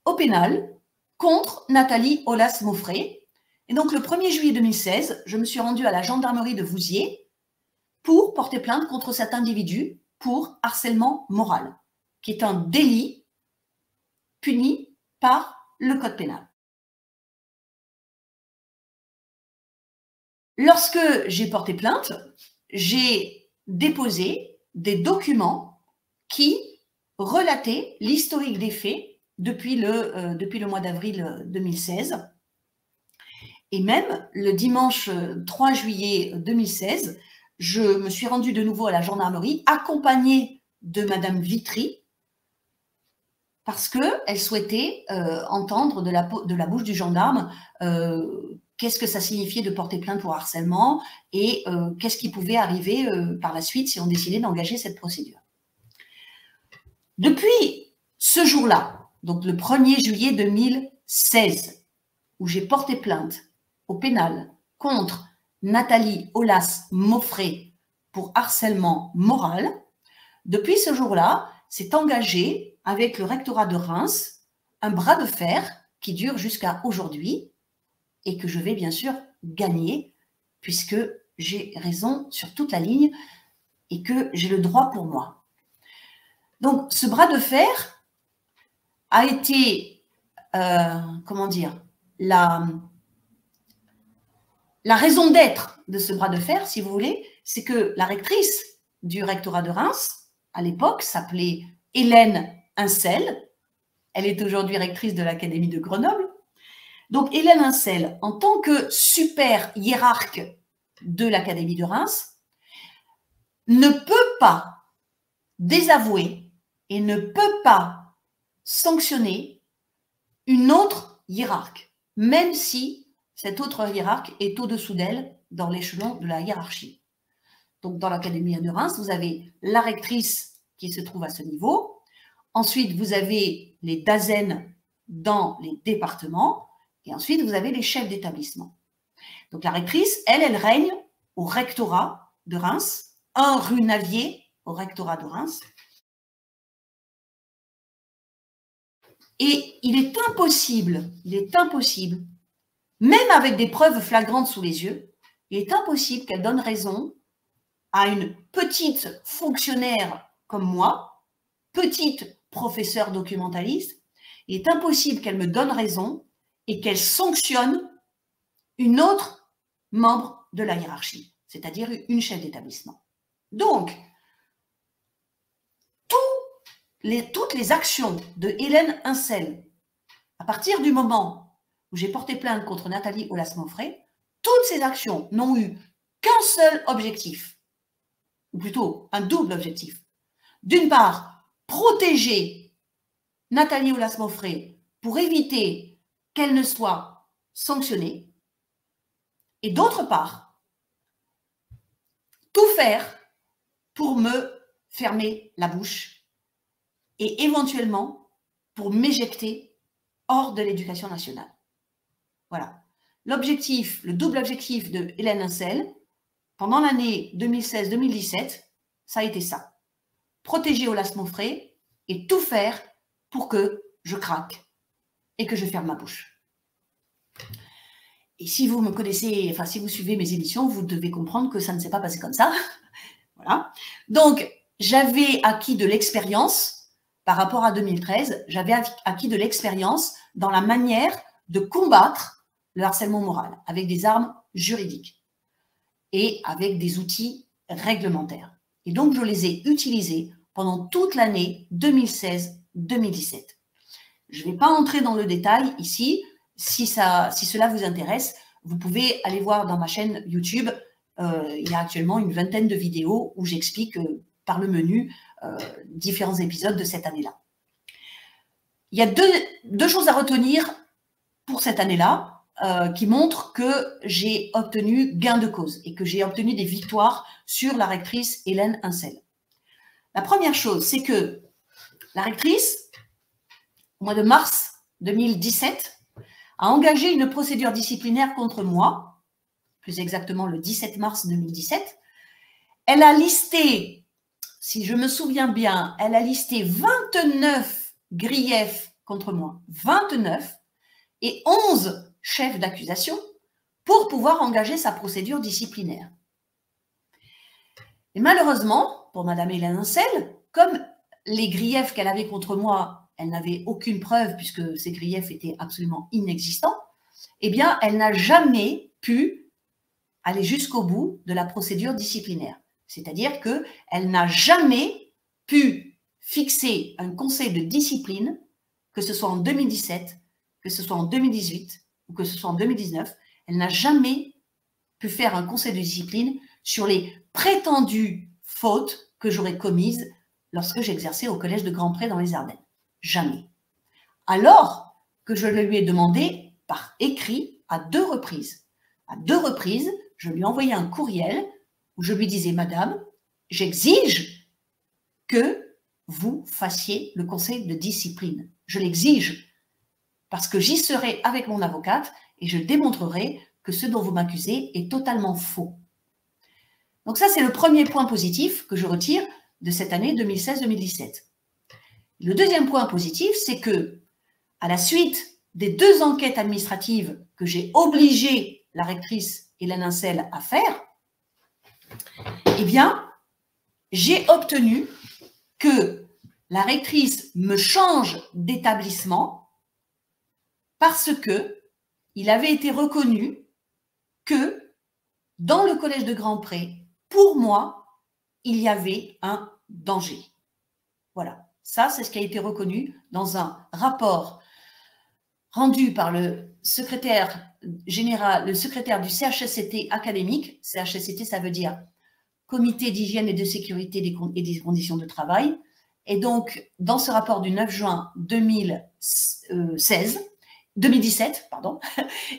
au pénal contre Nathalie Aulas-Mauffret. Et donc, le 1er juillet 2016, je me suis rendue à la gendarmerie de Vouziers pour porter plainte contre cet individu pour harcèlement moral, qui est un délit puni par le code pénal. Lorsque j'ai porté plainte, j'ai déposé des documents qui relataient l'historique des faits depuis le mois d'avril 2016. Et même le dimanche 3 juillet 2016, je me suis rendue de nouveau à la gendarmerie, accompagnée de Madame Vitry, parce qu'elle souhaitait entendre de la bouche du gendarme qu'est-ce que ça signifiait de porter plainte pour harcèlement et qu'est-ce qui pouvait arriver par la suite si on décidait d'engager cette procédure. Depuis ce jour-là, donc le 1er juillet 2016, où j'ai porté plainte au pénal contre Nathalie Aulas-Mauffret pour harcèlement moral, depuis ce jour-là, s'est engagé avec le rectorat de Reims un bras de fer qui dure jusqu'à aujourd'hui et que je vais bien sûr gagner puisque j'ai raison sur toute la ligne et que j'ai le droit pour moi. Donc, ce bras de fer a été, comment dire, la raison d'être de ce bras de fer, si vous voulez, c'est que la rectrice du rectorat de Reims, à l'époque, s'appelait Hélène Incel. Elle est aujourd'hui rectrice de l'Académie de Grenoble. Donc, Hélène Incel, en tant que super hiérarque de l'Académie de Reims, ne peut pas désavouer et ne peut pas sanctionner une autre hiérarque, même si cet autre hiérarque est au-dessous d'elle dans l'échelon de la hiérarchie. Donc, dans l'Académie de Reims, vous avez la rectrice qui se trouve à ce niveau. Ensuite, vous avez les DAZEN dans les départements. Et ensuite, vous avez les chefs d'établissement. Donc, la rectrice, elle règne au rectorat de Reims, un rue Navier au rectorat de Reims. Et il est impossible, même avec des preuves flagrantes sous les yeux, il est impossible qu'elle donne raison à une petite fonctionnaire comme moi, petite professeure documentaliste. Il est impossible qu'elle me donne raison et qu'elle sanctionne une autre membre de la hiérarchie, c'est-à-dire une chef d'établissement. Donc, toutes les actions de Hélène Insel, à partir du moment où j'ai porté plainte contre Nathalie Aulas-Monfray, toutes ces actions n'ont eu qu'un seul objectif, ou plutôt un double objectif. D'une part, protéger Nathalie Aulas-Monfray pour éviter qu'elle ne soit sanctionnée, et d'autre part, tout faire pour me fermer la bouche et éventuellement pour m'éjecter hors de l'éducation nationale. Voilà. L'objectif, le double objectif de Hélène Insel, pendant l'année 2016-2017, ça a été ça. Protéger Aulas-Monfray et tout faire pour que je craque et que je ferme ma bouche. Et si vous me connaissez, enfin si vous suivez mes émissions, vous devez comprendre que ça ne s'est pas passé comme ça. Voilà. Donc, j'avais acquis de l'expérience par rapport à 2013, j'avais acquis de l'expérience dans la manière de combattre le harcèlement moral avec des armes juridiques et avec des outils réglementaires. Et donc, je les ai utilisés pendant toute l'année 2016-2017. Je ne vais pas entrer dans le détail ici. Si cela vous intéresse, vous pouvez aller voir dans ma chaîne YouTube. Il y a actuellement une vingtaine de vidéos où j'explique par le menu différents épisodes de cette année-là. Il y a deux choses à retenir pour cette année-là qui montrent que j'ai obtenu gain de cause et que j'ai obtenu des victoires sur la rectrice Hélène Insel. La première chose, c'est que la rectrice, au mois de mars 2017, a engagé une procédure disciplinaire contre moi, plus exactement le 17 mars 2017. Elle a listé, si je me souviens bien, elle a listé 29 griefs contre moi, 29, et 11 chefs d'accusation pour pouvoir engager sa procédure disciplinaire. Et malheureusement, pour Madame Hélène Insel, comme les griefs qu'elle avait contre moi, elle n'avait aucune preuve puisque ces griefs étaient absolument inexistants, eh bien, elle n'a jamais pu aller jusqu'au bout de la procédure disciplinaire. C'est-à-dire qu'elle n'a jamais pu fixer un conseil de discipline, que ce soit en 2017, que ce soit en 2018 ou que ce soit en 2019, elle n'a jamais pu faire un conseil de discipline sur les prétendues fautes que j'aurais commises lorsque j'exerçais au collège de Grand-Pré dans les Ardennes. Jamais. Alors que je le lui ai demandé par écrit à 2 reprises. À 2 reprises, je lui ai envoyé un courriel où je lui disais « Madame, j'exige que vous fassiez le conseil de discipline. Je l'exige parce que j'y serai avec mon avocate et je démontrerai que ce dont vous m'accusez est totalement faux. » Donc ça, c'est le premier point positif que je retire de cette année 2016-2017. Le deuxième point positif, c'est que, à la suite des 2 enquêtes administratives que j'ai obligé la rectrice Hélène Insel à faire, eh bien, j'ai obtenu que la rectrice me change d'établissement parce que il avait été reconnu que dans le collège de Grand-Pré, pour moi, il y avait un danger. Voilà, ça c'est ce qui a été reconnu dans un rapport rendu par le secrétaire général, le secrétaire du CHSCT académique. CHSCT, ça veut dire Comité d'hygiène et de sécurité et des conditions de travail. Et donc, dans ce rapport du 9 juin 2016, 2017, pardon,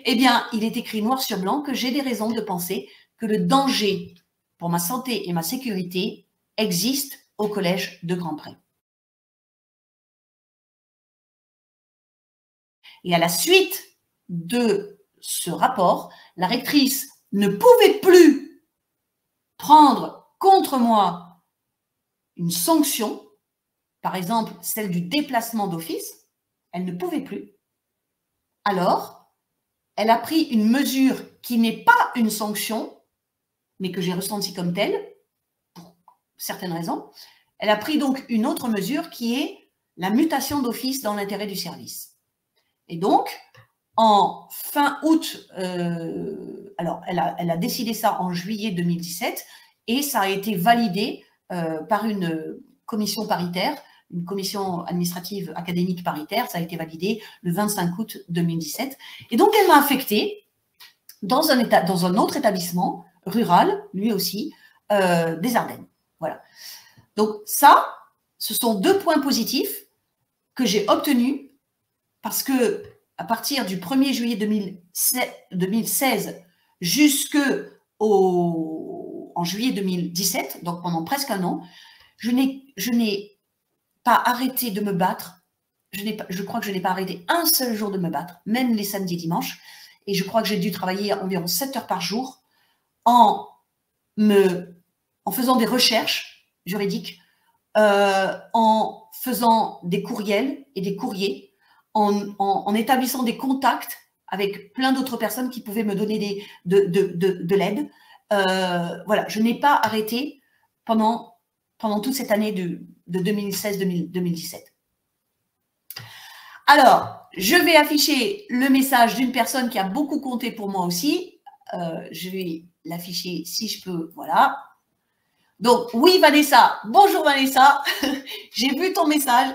eh bien, il est écrit noir sur blanc que j'ai des raisons de penser que le danger pour ma santé et ma sécurité existe au collège de Grand-Pré. Et à la suite de ce rapport, la rectrice ne pouvait plus prendre contre moi une sanction, par exemple celle du déplacement d'office, elle ne pouvait plus. Alors, elle a pris une mesure qui n'est pas une sanction, mais que j'ai ressentie comme telle, pour certaines raisons. Elle a pris donc une autre mesure qui est la mutation d'office dans l'intérêt du service. Et donc, en fin août, alors elle a décidé ça en juillet 2017 et ça a été validé par une commission paritaire, une commission administrative académique paritaire, ça a été validé le 25 août 2017. Et donc, elle m'a affectée dans un autre établissement rural, lui aussi, des Ardennes. Voilà. Donc ça, ce sont 2 points positifs que j'ai obtenus parce que à partir du 1er juillet 2016 en juillet 2017, donc pendant presque un an, je n'ai pas arrêté de me battre. Je crois que je n'ai pas arrêté un seul jour de me battre, même les samedis et dimanches. Et je crois que j'ai dû travailler environ 7 heures par jour en faisant des recherches juridiques, en faisant des courriels et des courriers, en établissant des contacts avec plein d'autres personnes qui pouvaient me donner de l'aide. Voilà, je n'ai pas arrêté pendant toute cette année de 2016-2017. Alors, je vais afficher le message d'une personne qui a beaucoup compté pour moi aussi. Je vais l'afficher si je peux, voilà. Donc, oui, Vanessa, bonjour Vanessa, j'ai vu ton message,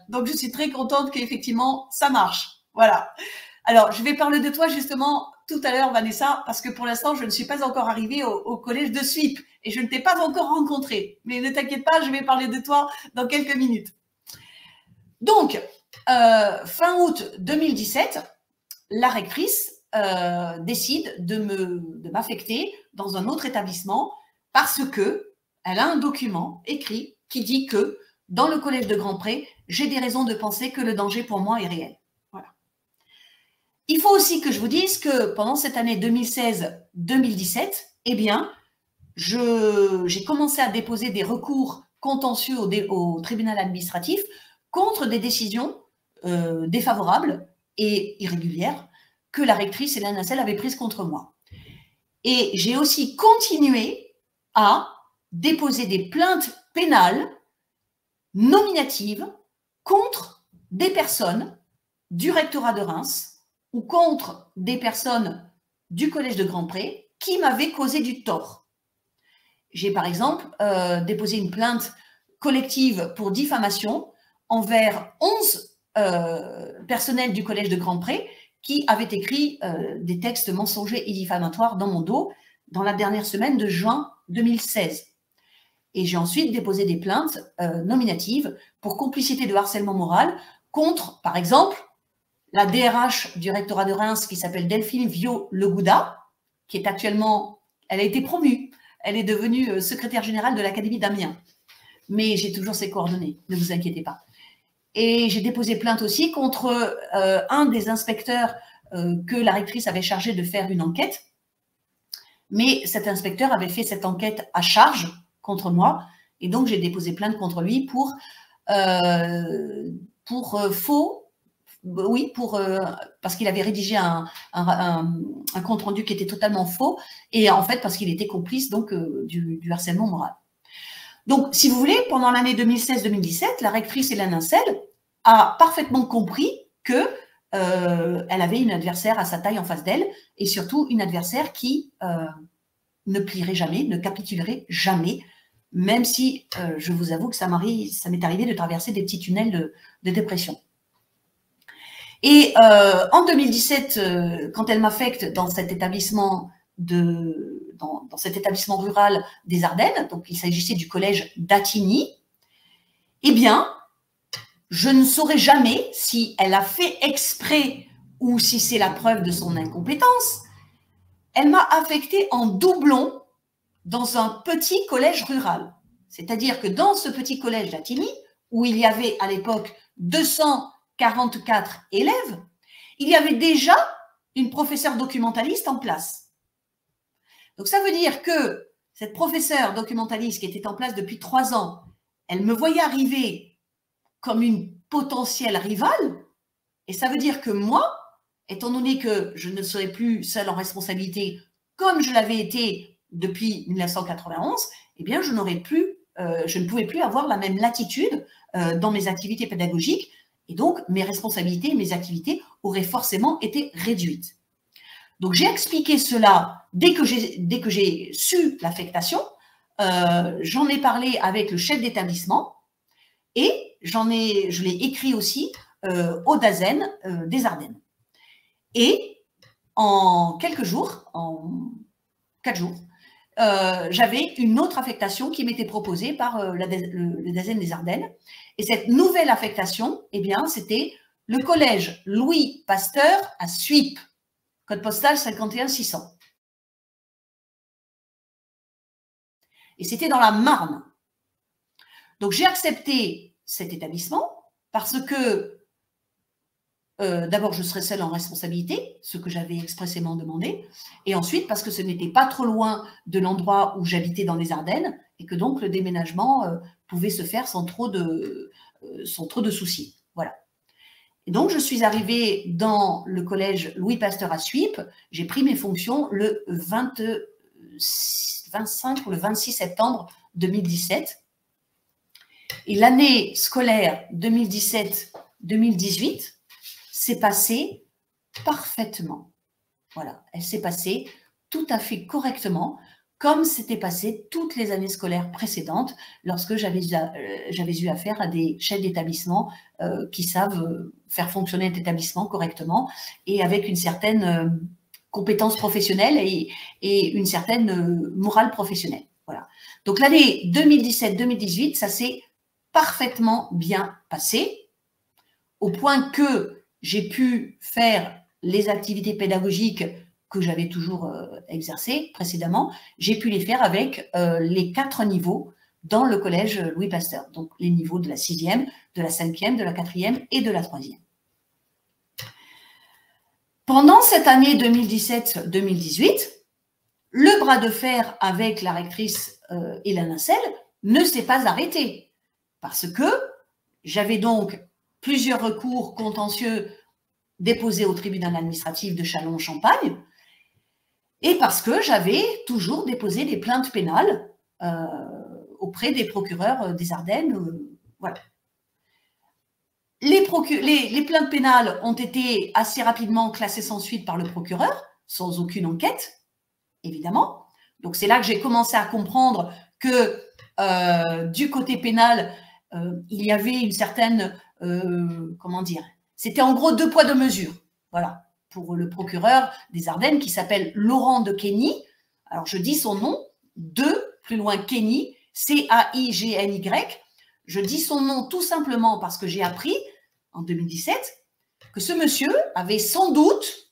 Donc, je suis très contente qu'effectivement, ça marche, voilà. Alors, je vais parler de toi justement tout à l'heure, Vanessa, parce que pour l'instant, je ne suis pas encore arrivée au collège de SWIP et je ne t'ai pas encore rencontrée. Mais ne t'inquiète pas, je vais parler de toi dans quelques minutes. Donc, fin août 2017, la rectrice décide de m'affecter dans un autre établissement parce que elle a un document écrit qui dit que dans le collège de Grand-Pré, j'ai des raisons de penser que le danger pour moi est réel. Voilà. Il faut aussi que je vous dise que pendant cette année 2016-2017, eh bien, j'ai commencé à déposer des recours contentieux au tribunal administratif contre des décisions défavorables et irrégulières que la rectrice et la nacelle avaient prises contre moi. Et j'ai aussi continué à déposer des plaintes pénales nominatives contre des personnes du rectorat de Reims ou contre des personnes du collège de Grand-Pré qui m'avaient causé du tort. J'ai par exemple déposé une plainte collective pour diffamation envers 11 personnels du collège de Grand-Pré qui avaient écrit des textes mensongers et diffamatoires dans mon dos dans la dernière semaine de juin 2016. Et j'ai ensuite déposé des plaintes nominatives pour complicité de harcèlement moral contre, par exemple, la DRH du rectorat de Reims qui s'appelle Delphine Viau-Legouda, qui est actuellement, elle a été promue, elle est devenue secrétaire générale de l'Académie d'Amiens. Mais j'ai toujours ses coordonnées, ne vous inquiétez pas. Et j'ai déposé plainte aussi contre un des inspecteurs que la rectrice avait chargé de faire une enquête. Mais cet inspecteur avait fait cette enquête à charge contre moi. Et donc, j'ai déposé plainte contre lui pour faux. Oui, parce qu'il avait rédigé un compte-rendu qui était totalement faux. Et en fait, parce qu'il était complice donc, du harcèlement moral. Donc, si vous voulez, pendant l'année 2016-2017, la rectrice et la nacelle a parfaitement compris que elle avait une adversaire à sa taille en face d'elle et surtout une adversaire qui ne plierait jamais, ne capitulerait jamais, même si je vous avoue que ça m'est arrivé de traverser des petits tunnels de dépression. Et en 2017, quand elle m'affecte dans cet établissement dans cet établissement rural des Ardennes, donc il s'agissait du collège d'Attigny, eh bien, je ne saurais jamais si elle a fait exprès ou si c'est la preuve de son incompétence. Elle m'a affectée en doublon dans un petit collège rural. C'est-à-dire que dans ce petit collège d'Attigny, où il y avait à l'époque 244 élèves, il y avait déjà une professeure documentaliste en place. Donc ça veut dire que cette professeure documentaliste qui était en place depuis 3 ans, elle me voyait arriver comme une potentielle rivale, et ça veut dire que moi, étant donné que je ne serais plus seule en responsabilité comme je l'avais été depuis 1991, eh bien je ne pouvais plus avoir la même latitude dans mes activités pédagogiques, et donc mes responsabilités, mes activités auraient forcément été réduites. Donc j'ai expliqué cela dès que j'ai su l'affectation, j'en ai parlé avec le chef d'établissement et je l'ai écrit aussi au DAZEN des Ardennes. Et en quelques jours, en 4 jours, j'avais une autre affectation qui m'était proposée par le DAZEN des Ardennes. Et cette nouvelle affectation, eh bien, c'était le collège Louis Pasteur à Suippes, code postal 51600. Et c'était dans la Marne. Donc, j'ai accepté cet établissement parce que, d'abord, je serais seule en responsabilité, ce que j'avais expressément demandé, et ensuite parce que ce n'était pas trop loin de l'endroit où j'habitais dans les Ardennes, et que donc le déménagement pouvait se faire sans trop de soucis. Voilà. Et donc, je suis arrivée dans le collège Louis Pasteur à Suippes. J'ai pris mes fonctions le 25 ou le 26 septembre 2017. Et l'année scolaire 2017-2018 s'est passée parfaitement. Voilà, elle s'est passée tout à fait correctement, comme c'était passé toutes les années scolaires précédentes, lorsque j'avais eu affaire à des chefs d'établissement qui savent faire fonctionner un établissement correctement et avec une certaine compétence professionnelle et une certaine morale professionnelle. Voilà. Donc l'année 2017-2018, ça s'est parfaitement bien passé, au point que j'ai pu faire les activités pédagogiques que j'avais toujours exercées précédemment, j'ai pu les faire avec les 4 niveaux dans le collège Louis Pasteur, donc les niveaux de la 6e, de la 5e, de la 4e et de la 3e. Pendant cette année 2017-2018, le bras de fer avec la rectrice Hélène Hassel ne s'est pas arrêté, parce que j'avais donc plusieurs recours contentieux déposés au tribunal administratif de Châlons-en-Champagne, et parce que j'avais toujours déposé des plaintes pénales auprès des procureurs des Ardennes. Voilà. Les plaintes pénales ont été assez rapidement classées sans suite par le procureur, sans aucune enquête, évidemment. Donc c'est là que j'ai commencé à comprendre que du côté pénal, il y avait une certaine, comment dire, c'était en gros 2 poids 2 mesures. Voilà. Pour le procureur des Ardennes qui s'appelle Laurent de Queigny. Alors, je dis son nom, plus loin Queigny, C-A-I-G-N-Y. Je dis son nom tout simplement parce que j'ai appris, en 2017, que ce monsieur avait sans doute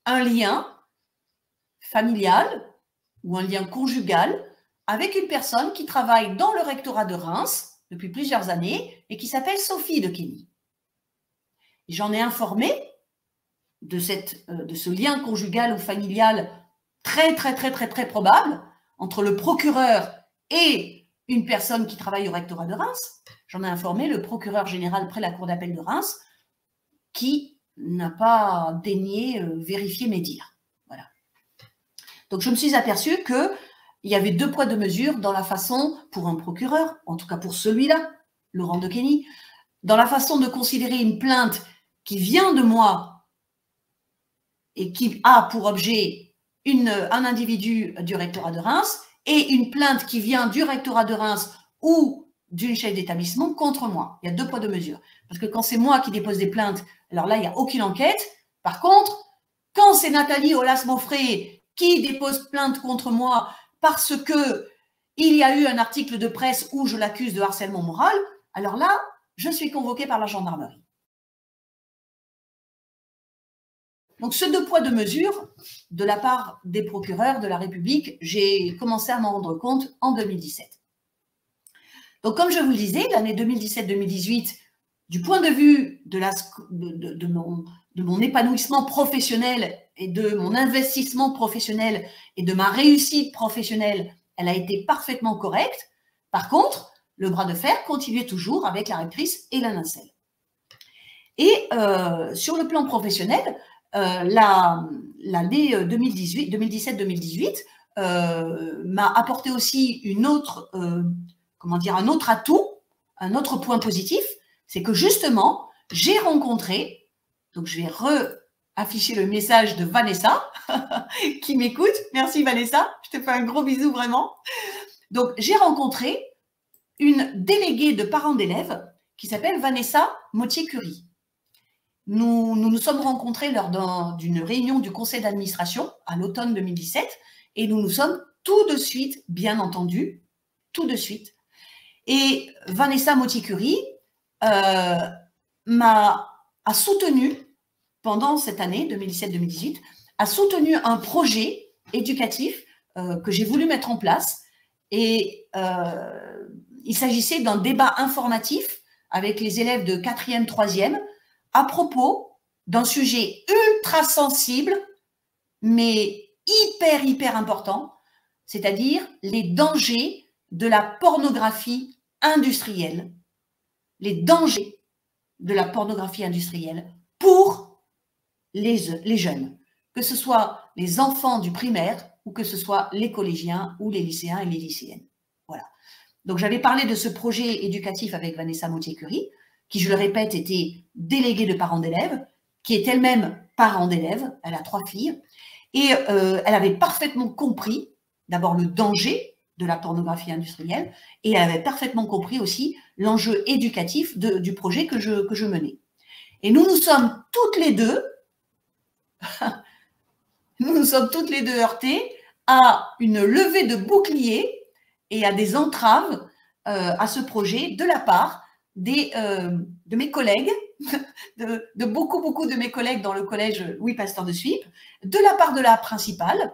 un lien familial ou un lien conjugal avec une personne qui travaille dans le rectorat de Reims depuis plusieurs années et qui s'appelle Sophie de Queigny. J'en ai informé de ce lien conjugal ou familial très probable entre le procureur et une personne qui travaille au rectorat de Reims. J'en ai informé le procureur général près la cour d'appel de Reims qui n'a pas daigné vérifier mes dires. Voilà. Donc je me suis aperçue qu'il y avait 2 poids 2 mesures dans la façon, pour un procureur, en tout cas pour celui-là, Laurent de Queigny, dans la façon de considérer une plainte qui vient de moi et qui a pour objet un individu du rectorat de Reims et une plainte qui vient du rectorat de Reims ou d'une chef d'établissement contre moi. Il y a 2 poids 2 mesures. Parce que quand c'est moi qui dépose des plaintes, alors là, il n'y a aucune enquête. Par contre, quand c'est Nathalie Aulas-Moffret qui dépose plainte contre moi parce que il y a eu un article de presse où je l'accuse de harcèlement moral, alors là, je suis convoquée par la gendarmerie. Donc, ce 2 poids 2 mesures, de la part des procureurs de la République, j'ai commencé à m'en rendre compte en 2017. Donc, comme je vous le disais, l'année 2017-2018, du point de vue de mon épanouissement professionnel et de mon investissement professionnel et de ma réussite professionnelle, elle a été parfaitement correcte. Par contre, le bras de fer continuait toujours avec la rectrice et la nacelle. Et sur le plan professionnel, l'année 2017-2018 m'a apporté aussi un autre atout, un autre point positif, c'est que justement, j'ai rencontré, donc je vais afficher le message de Vanessa qui m'écoute. Merci Vanessa, je te fais un gros bisou vraiment. Donc, j'ai rencontré une déléguée de parents d'élèves qui s'appelle Vanessa Mottier-Curie. Nous sommes rencontrés lors d'une réunion du conseil d'administration à l'automne 2017 et nous nous sommes tout de suite, bien entendu, tout de suite. Et Vanessa Mottier-Curie a soutenu, pendant cette année 2017-2018, a soutenu un projet éducatif que j'ai voulu mettre en place. Et il s'agissait d'un débat informatif avec les élèves de 4e, 3e, à propos d'un sujet ultra sensible, mais hyper important, c'est-à-dire les dangers de la pornographie industrielle. Les dangers de la pornographie industrielle pour les jeunes, que ce soit les enfants du primaire ou que ce soit les collégiens ou les lycéens et les lycéennes. Voilà. Donc, j'avais parlé de ce projet éducatif avec Vanessa Mottier-Curie, qui, je le répète, était déléguée de parents d'élèves, qui est elle-même parent d'élèves, elle a 3 filles, et elle avait parfaitement compris, d'abord, le danger de la pornographie industrielle, et elle avait parfaitement compris aussi l'enjeu éducatif du projet que je menais. Et nous sommes toutes les deux, heurtées à une levée de bouclier et à des entraves à ce projet de la part de mes collègues, de beaucoup de mes collègues dans le collège Louis Pasteur de Suippes, de la part de la principale.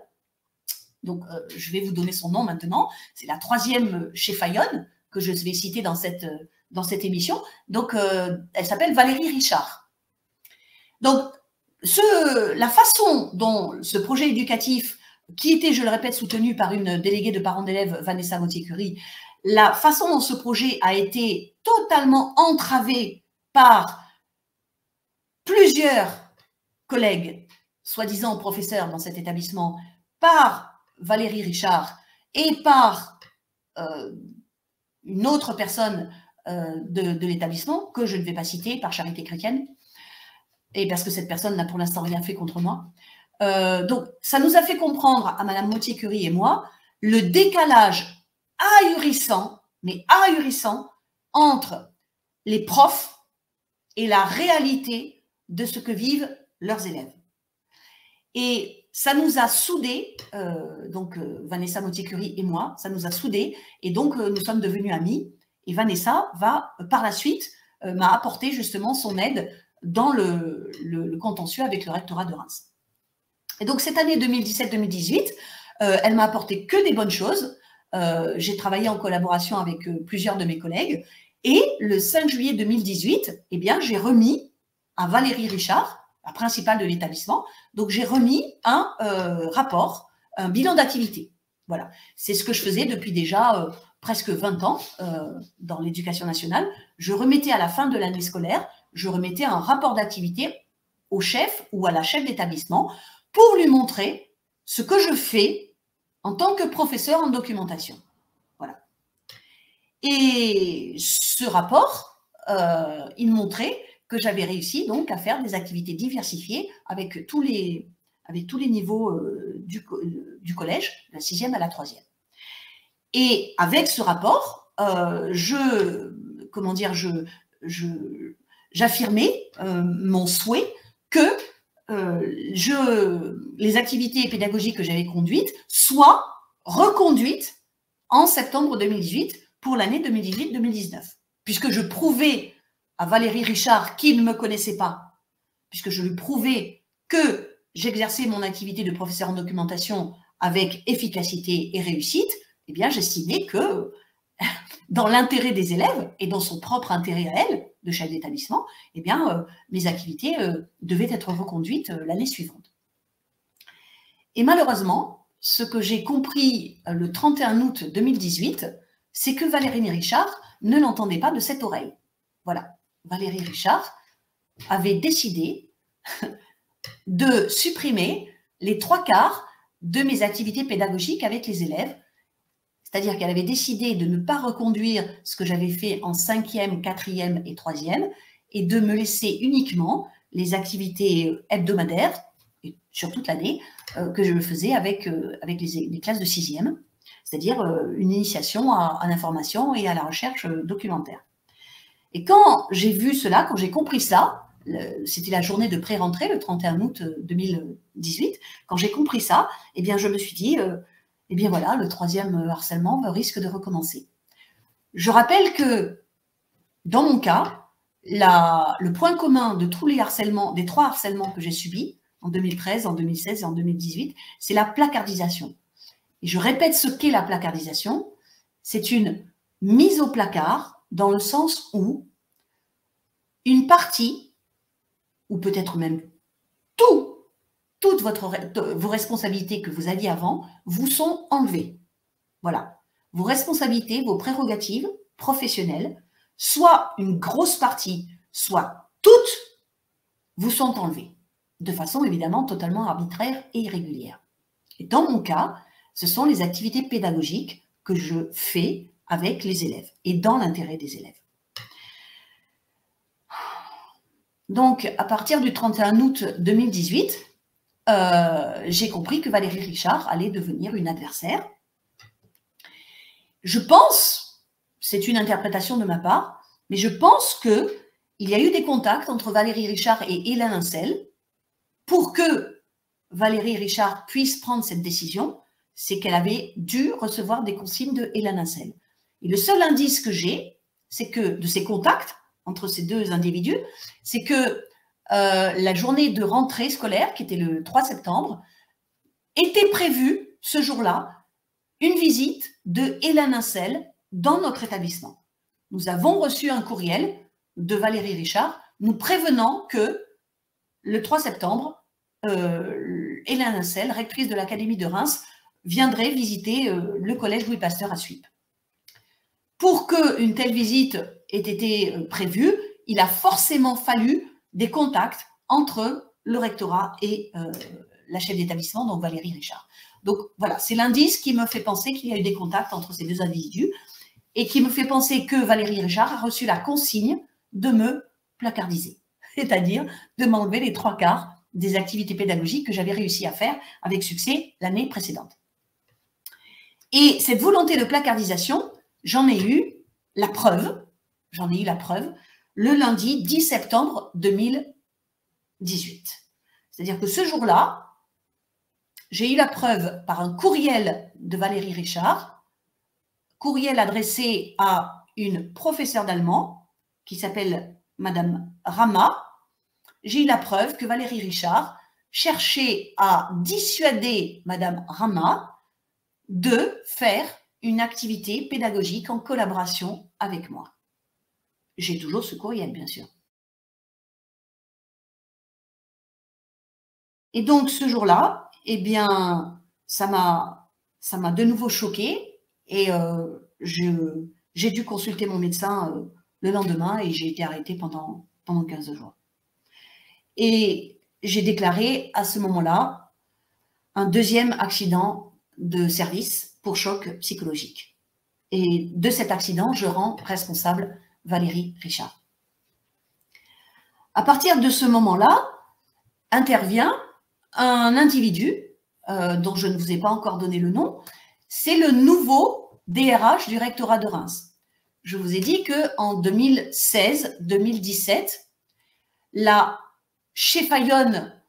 Donc, je vais vous donner son nom maintenant. C'est la 3e chez Fayonne que je vais citer dans cette émission. Donc, elle s'appelle Valérie Richard. Donc, la façon dont ce projet éducatif, qui était, je le répète, soutenu par une déléguée de parents d'élèves, Vanessa Mottier-Curie, la façon dont ce projet a été totalement entravé par plusieurs collègues, soi-disant professeurs dans cet établissement, par Valérie Richard et par une autre personne de l'établissement, que je ne vais pas citer, par Charité Chrétienne, et parce que cette personne n'a pour l'instant rien fait contre moi. Donc, ça nous a fait comprendre, à Madame Mottier-Curie et moi, le décalage ahurissant, mais ahurissant, entre les profs et la réalité de ce que vivent leurs élèves. Et ça nous a soudés, Vanessa Mottier-Curie et moi, ça nous a soudés, et donc nous sommes devenus amis. Et Vanessa va, par la suite, m'a apporté justement son aide dans le contentieux avec le rectorat de Reims. Et donc, cette année 2017-2018, elle m'a apporté que des bonnes choses. J'ai travaillé en collaboration avec plusieurs de mes collègues. Et le 5 juillet 2018, eh bien, j'ai remis à Valérie Richard, la principale de l'établissement, donc j'ai remis un rapport, un bilan d'activité. Voilà, c'est ce que je faisais depuis déjà presque 20 ans dans l'éducation nationale. Je remettais à la fin de l'année scolaire, je remettais un rapport d'activité au chef ou à la chef d'établissement pour lui montrer ce que je fais en tant que professeur en documentation. Voilà. Et ce rapport, il montrait que j'avais réussi donc à faire des activités diversifiées avec tous les niveaux du collège, de la 6e à la 3e. Et avec ce rapport, j'affirmais mon souhait que les activités pédagogiques que j'avais conduites soient reconduites en septembre 2018 pour l'année 2018-2019. Puisque je prouvais à Valérie Richard, qui ne me connaissait pas, puisque je lui prouvais que j'exerçais mon activité de professeur en documentation avec efficacité et réussite, eh bien, j'estimais que dans l'intérêt des élèves et dans son propre intérêt à elle, de chef d'établissement, eh bien, mes activités devaient être reconduites l'année suivante. Et malheureusement, ce que j'ai compris le 31 août 2018, c'est que Valérie Richard ne l'entendait pas de cette oreille. Voilà, Valérie Richard avait décidé de supprimer les 3/4 de mes activités pédagogiques avec les élèves. C'est-à-dire qu'elle avait décidé de ne pas reconduire ce que j'avais fait en 5e, 4e et 3e et de me laisser uniquement les activités hebdomadaires, et sur toute l'année, que je faisais avec les classes de 6e, c'est-à-dire une initiation à l'information et à la recherche documentaire. Et quand j'ai vu cela, quand j'ai compris ça, c'était la journée de pré-rentrée, le 31 août 2018, quand j'ai compris ça, eh bien, je me suis dit, eh bien voilà, le 3e harcèlement risque de recommencer. Je rappelle que, dans mon cas, le point commun de tous les harcèlements, des 3 harcèlements que j'ai subis, en 2013, en 2016 et en 2018, c'est la placardisation. Et je répète ce qu'est la placardisation, c'est une mise au placard dans le sens où une partie, ou peut-être même toutes vos responsabilités que vous aviez avant, vous sont enlevées. Voilà. Vos responsabilités, vos prérogatives professionnelles, soit une grosse partie, soit toutes, vous sont enlevées. De façon évidemment totalement arbitraire et irrégulière. Et dans mon cas, ce sont les activités pédagogiques que je fais avec les élèves et dans l'intérêt des élèves. Donc, à partir du 31 août 2018, j'ai compris que Valérie Richard allait devenir une adversaire. Je pense, c'est une interprétation de ma part, mais je pense qu'il y a eu des contacts entre Valérie Richard et Hélène Ancel. Pour que Valérie Richard puisse prendre cette décision, c'est qu'elle avait dû recevoir des consignes de Hélène Ancel. Et le seul indice que j'ai, c'est que de ces contacts entre ces deux individus, c'est que la journée de rentrée scolaire, qui était le 3 septembre, était prévue ce jour-là une visite de Hélène Ancel dans notre établissement. Nous avons reçu un courriel de Valérie Richard nous prévenant que le 3 septembre, Hélène Ancel, rectrice de l'Académie de Reims, viendrait visiter le collège Louis Pasteur à Suippes. Pour qu'une telle visite ait été prévue, il a forcément fallu des contacts entre le rectorat et la chef d'établissement, donc Valérie Richard. Donc voilà, c'est l'indice qui me fait penser qu'il y a eu des contacts entre ces deux individus et qui me fait penser que Valérie Richard a reçu la consigne de me placardiser, c'est-à-dire de m'enlever les 3/4 des activités pédagogiques que j'avais réussi à faire avec succès l'année précédente. Et cette volonté de placardisation, j'en ai eu la preuve le lundi 10 septembre 2018. C'est-à-dire que ce jour-là, j'ai eu la preuve par un courriel de Valérie Richard, courriel adressé à une professeure d'allemand qui s'appelle Madame Rama. J'ai eu la preuve que Valérie Richard cherchait à dissuader Madame Rama de faire une activité pédagogique en collaboration avec moi. J'ai toujours ce courriel, bien sûr. Et donc, ce jour-là, eh bien, ça m'a de nouveau choquée et j'ai dû consulter mon médecin le lendemain et j'ai été arrêtée pendant 15 jours. Et j'ai déclaré à ce moment-là un 2e accident de service pour choc psychologique. Et de cet accident, je rends responsable Valérie Richard. À partir de ce moment-là, intervient un individu dont je ne vous ai pas encore donné le nom, c'est le nouveau DRH du rectorat de Reims. Je vous ai dit qu'en 2016-2017, la cheffaillonne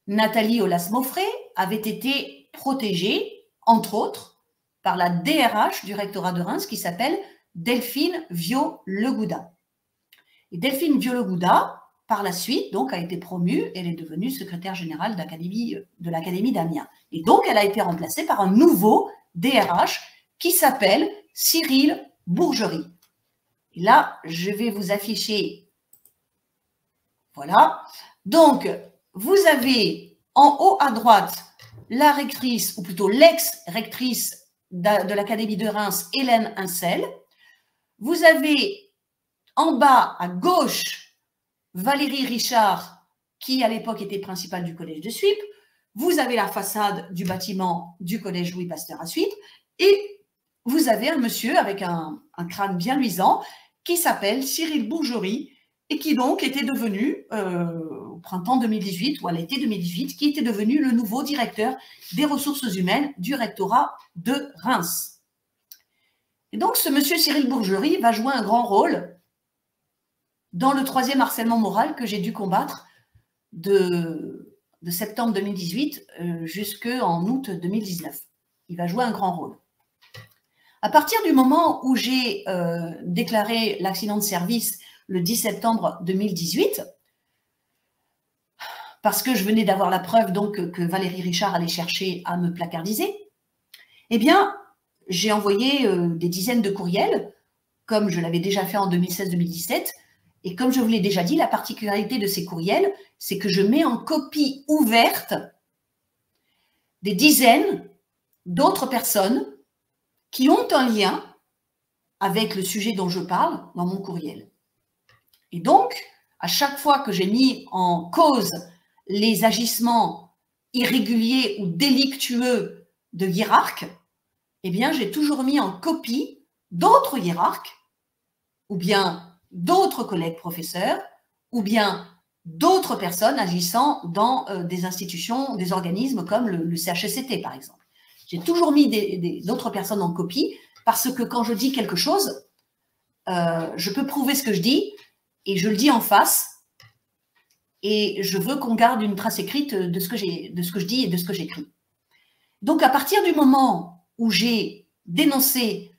Nathalie Aulas-Moffret avait été protégée, entre autres, par la DRH du rectorat de Reims qui s'appelle Delphine Viau-Legouda. Et Delphine Viollet-Gouda, par la suite, donc, a été promue, elle est devenue secrétaire générale de l'Académie d'Amiens. Et donc, elle a été remplacée par un nouveau DRH qui s'appelle Cyril Bourgerie. Et là, je vais vous afficher, voilà. Donc, vous avez en haut à droite la rectrice, ou plutôt l'ex-rectrice de l'Académie de Reims, Hélène Incel. Vous avez en bas à gauche Valérie Richard, qui à l'époque était principale du collège de Suippes. Vous avez la façade du bâtiment du collège Louis Pasteur à Suippes. Et vous avez un monsieur avec un crâne bien luisant qui s'appelle Cyril Bourgerie et qui donc était devenu, au printemps 2018 ou à l'été 2018, qui était devenu le nouveau directeur des ressources humaines du rectorat de Reims. Et donc ce monsieur Cyril Bourgerie va jouer un grand rôle dans le 3e harcèlement moral que j'ai dû combattre de septembre 2018 jusqu'en août 2019. Il va jouer un grand rôle. À partir du moment où j'ai déclaré l'accident de service le 10 septembre 2018, parce que je venais d'avoir la preuve donc que Valérie Richard allait chercher à me placardiser, eh bien, j'ai envoyé des dizaines de courriels, comme je l'avais déjà fait en 2016-2017, et comme je vous l'ai déjà dit, la particularité de ces courriels, c'est que je mets en copie ouverte des dizaines d'autres personnes qui ont un lien avec le sujet dont je parle dans mon courriel. Et donc, à chaque fois que j'ai mis en cause les agissements irréguliers ou délictueux de hiérarques, eh bien, j'ai toujours mis en copie d'autres hiérarques, ou bien d'autres collègues professeurs, ou bien d'autres personnes agissant dans des institutions, des organismes comme le CHSCT, par exemple. J'ai toujours mis d'autres personnes en copie parce que quand je dis quelque chose, je peux prouver ce que je dis et je le dis en face et je veux qu'on garde une trace écrite de ce que je dis et de ce que j'écris. Donc, à partir du moment où j'ai dénoncé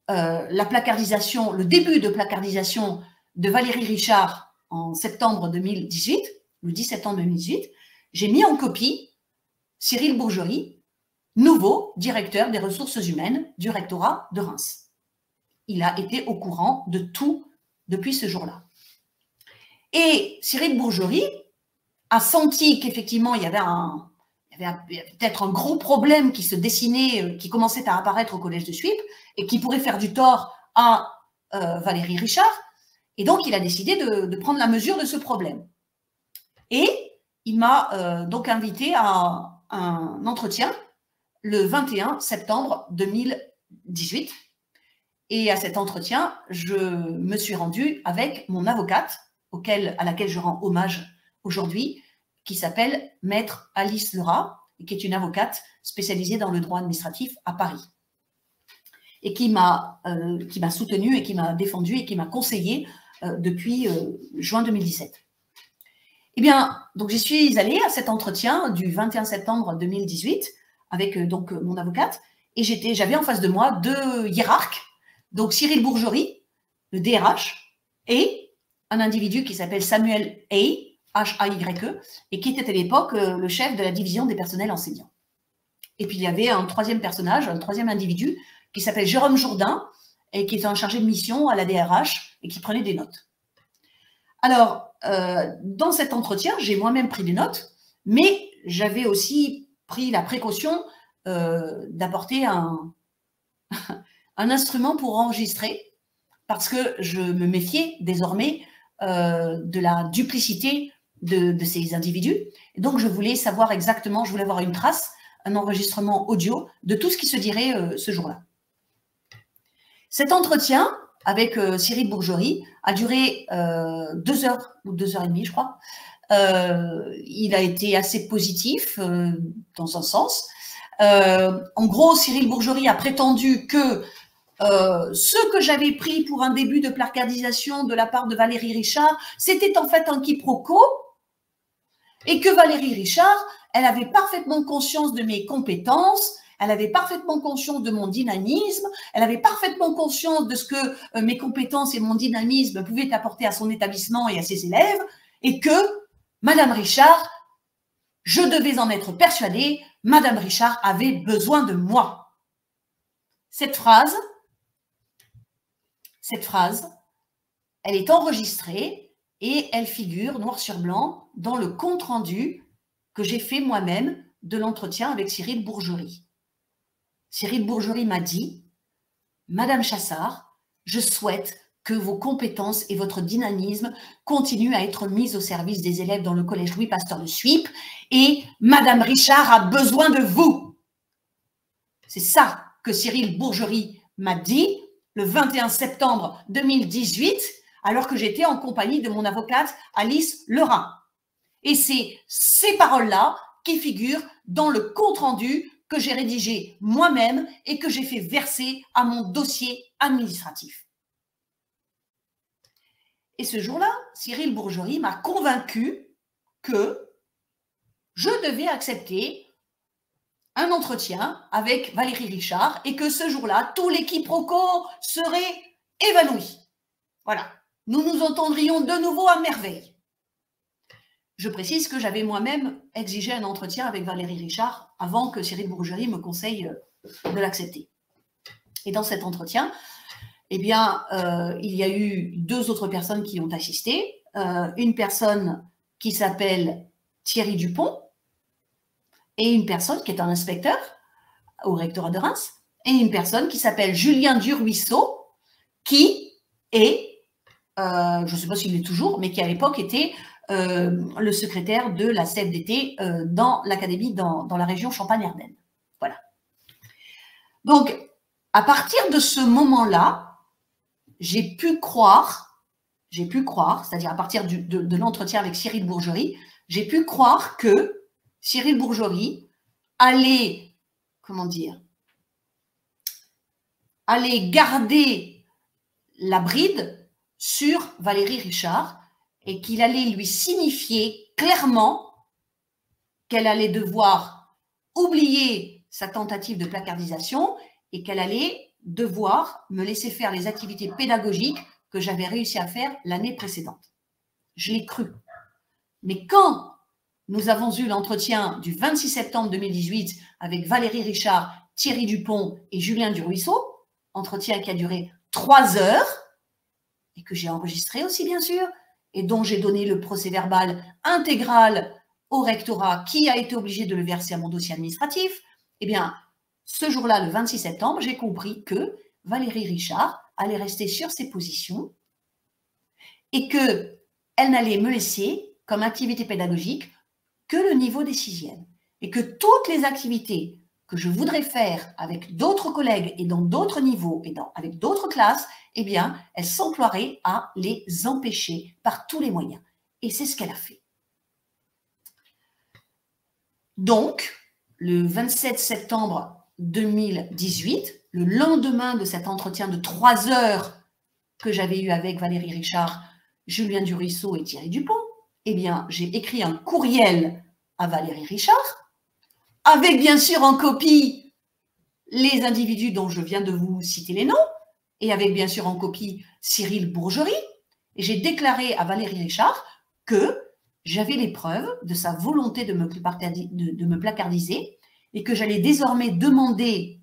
la placardisation, le début de placardisation de Valérie Richard en septembre 2018, le 10 septembre 2018, j'ai mis en copie Cyril Bourgerie, nouveau directeur des ressources humaines du rectorat de Reims. Il a été au courant de tout depuis ce jour-là. Et Cyril Bourgerie a senti qu'effectivement, il y avait peut-être un gros problème qui se dessinait, qui commençait à apparaître au collège de Suippes et qui pourrait faire du tort à Valérie Richard. Et donc, il a décidé de prendre la mesure de ce problème. Et il m'a donc invité à un entretien le 21 septembre 2018. Et à cet entretien, je me suis rendue avec mon avocate, à laquelle je rends hommage aujourd'hui, qui s'appelle Maître Alice Lerat, et qui est une avocate spécialisée dans le droit administratif à Paris. Et qui m'a soutenue et qui m'a défendue et qui m'a conseillée depuis juin 2017. Eh bien, donc j'y suis allée à cet entretien du 21 septembre 2018 avec donc mon avocate, et j'avais en face de moi deux hiérarques, donc Cyril Bourgerie, le DRH, et un individu qui s'appelle Samuel Hay, H-A-Y-E, et qui était à l'époque le chef de la division des personnels enseignants. Et puis il y avait un troisième personnage, un troisième individu, qui s'appelle Jérôme Jourdain, et qui était en chargé de mission à la DRH, et qui prenait des notes. Alors, dans cet entretien, j'ai moi-même pris des notes, mais j'avais aussi pris la précaution d'apporter un instrument pour enregistrer, parce que je me méfiais désormais de la duplicité de ces individus. Et donc, je voulais savoir exactement, je voulais avoir une trace, un enregistrement audio de tout ce qui se dirait ce jour-là. Cet entretien avec Cyril Bourgerie a duré 2 heures ou 2 heures et demie, je crois. Il a été assez positif dans un sens. En gros, Cyril Bourgerie a prétendu que ce que j'avais pris pour un début de placardisation de la part de Valérie Richard, c'était en fait un quiproquo, et que Valérie Richard, elle avait parfaitement conscience de mes compétences, elle avait parfaitement conscience de mon dynamisme, elle avait parfaitement conscience de ce que mes compétences et mon dynamisme pouvaient apporter à son établissement et à ses élèves, et que Madame Richard, je devais en être persuadée, Madame Richard avait besoin de moi. Cette phrase, elle est enregistrée et elle figure noir sur blanc dans le compte-rendu que j'ai fait moi-même de l'entretien avec Cyril Bourgerie. Cyril Bourgerie m'a dit « Madame Chassard, je souhaite que vos compétences et votre dynamisme continuent à être mises au service des élèves dans le collège Louis Pasteur de Suippes et Madame Richard a besoin de vous. » C'est ça que Cyril Bourgerie m'a dit le 21 septembre 2018, alors que j'étais en compagnie de mon avocate Alice Lerin. Et c'est ces paroles-là qui figurent dans le compte-rendu que j'ai rédigé moi-même et que j'ai fait verser à mon dossier administratif. Et ce jour-là, Cyril Bourgerie m'a convaincu que je devais accepter un entretien avec Valérie Richard et que ce jour-là, tout les quiproquos serait évanoui. Voilà, nous nous entendrions de nouveau à merveille. Je précise que j'avais moi-même exigé un entretien avec Valérie Richard avant que Cyril Bourgerie me conseille de l'accepter. Et dans cet entretien, eh bien, il y a eu 2 autres personnes qui ont assisté. Une personne qui s'appelle Thierry Dupont et une personne qui est un inspecteur au rectorat de Reims et une personne qui s'appelle Julien Duruisseau qui est, je ne sais pas s'il est toujours, mais qui à l'époque était le secrétaire de la CFDT dans l'académie dans la région Champagne-Ardenne. Voilà. Donc, à partir de ce moment-là, j'ai pu croire, c'est-à-dire à partir de l'entretien avec Cyril Bourgerie, j'ai pu croire que Cyril Bourgerie allait, allait garder la bride sur Valérie Richard et qu'il allait lui signifier clairement qu'elle allait devoir oublier sa tentative de placardisation et qu'elle allait devoir me laisser faire les activités pédagogiques que j'avais réussi à faire l'année précédente. Je l'ai cru. Mais quand nous avons eu l'entretien du 26 septembre 2018 avec Valérie Richard, Thierry Dupont et Julien Duruisseau, entretien qui a duré 3 heures et que j'ai enregistré aussi bien sûr, et dont j'ai donné le procès-verbal intégral au rectorat qui a été obligé de le verser à mon dossier administratif, eh bien, ce jour-là, le 26 septembre, j'ai compris que Valérie Richard allait rester sur ses positions et qu'elle n'allait me laisser comme activité pédagogique que le niveau des 6e. Et que toutes les activités que je voudrais faire avec d'autres collègues et dans d'autres niveaux et avec d'autres classes, eh bien, elle s'emploierait à les empêcher par tous les moyens. Et c'est ce qu'elle a fait. Donc, le 27 septembre 2018, le lendemain de cet entretien de 3 heures que j'avais eu avec Valérie Richard, Julien Duruisseau et Thierry Dupont, eh bien, j'ai écrit un courriel à Valérie Richard, avec bien sûr en copie les individus dont je viens de vous citer les noms, et avec bien sûr en copie Cyril Bourgerie, et j'ai déclaré à Valérie Richard que j'avais les preuves de sa volonté de me placardiser et que j'allais désormais demander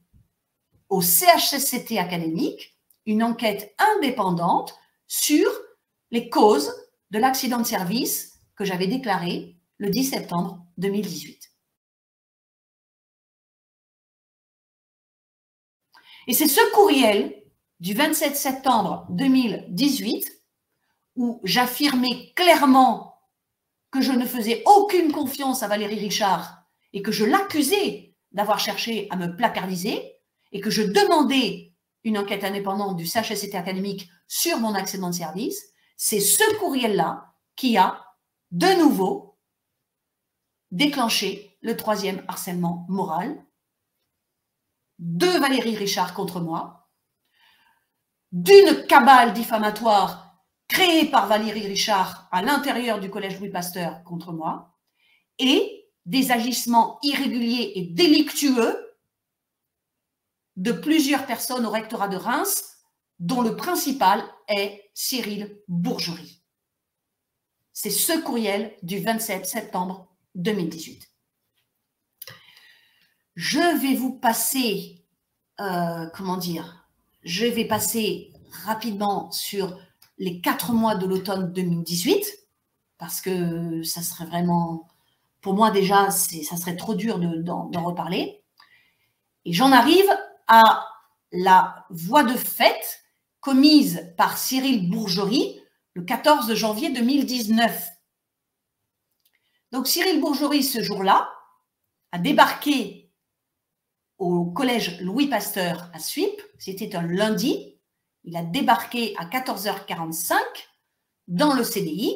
au CHSCT académique une enquête indépendante sur les causes de l'accident de service que j'avais déclaré le 10 septembre 2018. Et c'est ce courriel du 27 septembre 2018 où j'affirmais clairement que je ne faisais aucune confiance à Valérie Richard et que je l'accusais d'avoir cherché à me placardiser et que je demandais une enquête indépendante du CHSCT académique sur mon accident de service, c'est ce courriel-là qui a de nouveau déclenché le 3e harcèlement moral de Valérie Richard contre moi, d'une cabale diffamatoire créée par Valérie Richard à l'intérieur du collège Louis Pasteur contre moi, et des agissements irréguliers et délictueux de plusieurs personnes au rectorat de Reims, dont le principal est Cyril Bourgerie. C'est ce courriel du 27 septembre 2018. Je vais vous passer, je vais passer rapidement sur les 4 mois de l'automne 2018, parce que ça serait vraiment, pour moi déjà, ça serait trop dur d'en reparler. Et j'en arrive à la voie de fait commise par Cyril Bourgerie le 14 janvier 2019. Donc Cyril Bourgerie, ce jour-là, a débarqué au collège Louis Pasteur à Suippes. C'était un lundi. Il a débarqué à 14h45 dans le CDI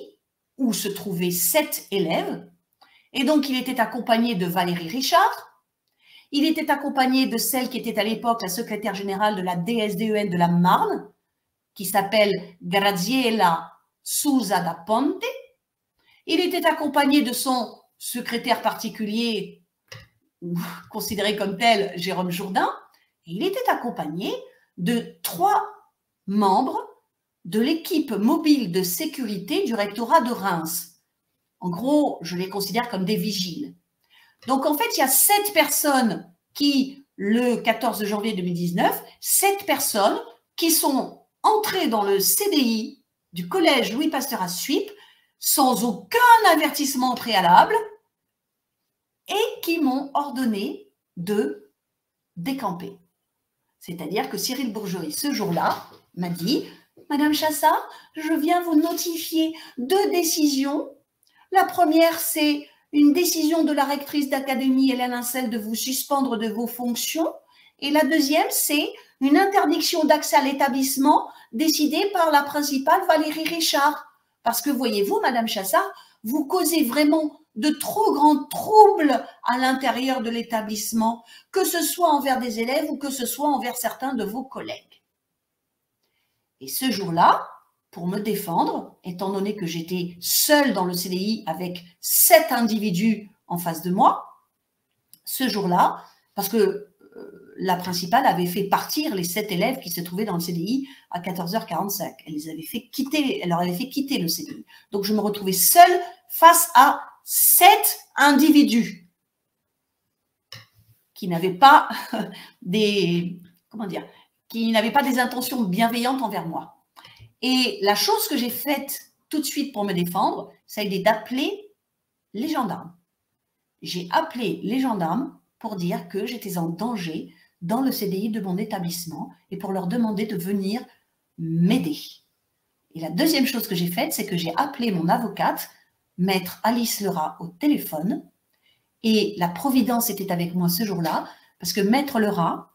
où se trouvaient 7 élèves. Et donc, il était accompagné de Valérie Richard. Il était accompagné de celle qui était à l'époque la secrétaire générale de la DSDEN de la Marne, qui s'appelle Graziella Sousa da Ponte. Il était accompagné de son secrétaire particulier, considéré comme tel, Jérôme Jourdain. Et il était accompagné de 3 membres de l'équipe mobile de sécurité du rectorat de Reims. En gros, je les considère comme des vigiles. Donc, en fait, il y a 7 personnes qui, le 14 janvier 2019, 7 personnes qui sont entrées dans le CDI du collège Louis Pasteur à Suippes sans aucun avertissement préalable et qui m'ont ordonné de décamper. C'est-à-dire que Cyril Bourgerie, ce jour-là, m'a dit « Madame Chassat, je viens vous notifier 2 décisions. La première, c'est une décision de la rectrice d'académie Hélène Incel de vous suspendre de vos fonctions. Et la deuxième, c'est une interdiction d'accès à l'établissement décidée par la principale Valérie Richard. Parce que voyez-vous, Madame Chassat, vous causez vraiment de trop grands troubles à l'intérieur de l'établissement, que ce soit envers des élèves ou que ce soit envers certains de vos collègues. » Et ce jour-là, pour me défendre, étant donné que j'étais seule dans le CDI avec 7 individus en face de moi, ce jour-là, parce que la principale avait fait partir les 7 élèves qui se trouvaient dans le CDI à 14h45. Elle leur avait fait quitter le CDI. Donc, je me retrouvais seule face à 7 individus qui n'avaient pas qui n'avaient pas des intentions bienveillantes envers moi. Et la chose que j'ai faite tout de suite pour me défendre, ça a été d'appeler les gendarmes. J'ai appelé les gendarmes pour dire que j'étais en danger dans le CDI de mon établissement et pour leur demander de venir m'aider. Et la deuxième chose que j'ai faite, c'est que j'ai appelé mon avocate, maître Alice Lerat, au téléphone. Et la Providence était avec moi ce jour-là, parce que maître Lerat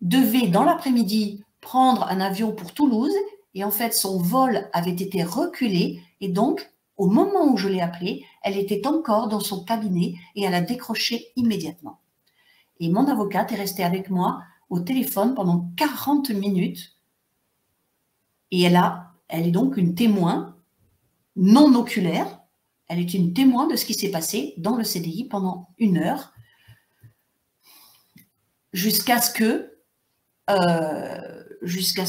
devait, dans l'après-midi, prendre un avion pour Toulouse. Et en fait, son vol avait été reculé. Et donc, au moment où je l'ai appelée, elle était encore dans son cabinet et elle a décroché immédiatement. Et mon avocate est restée avec moi au téléphone pendant 40 minutes. Et elle est donc une témoin non oculaire. Elle est une témoin de ce qui s'est passé dans le CDI pendant 1 heure, jusqu'à ce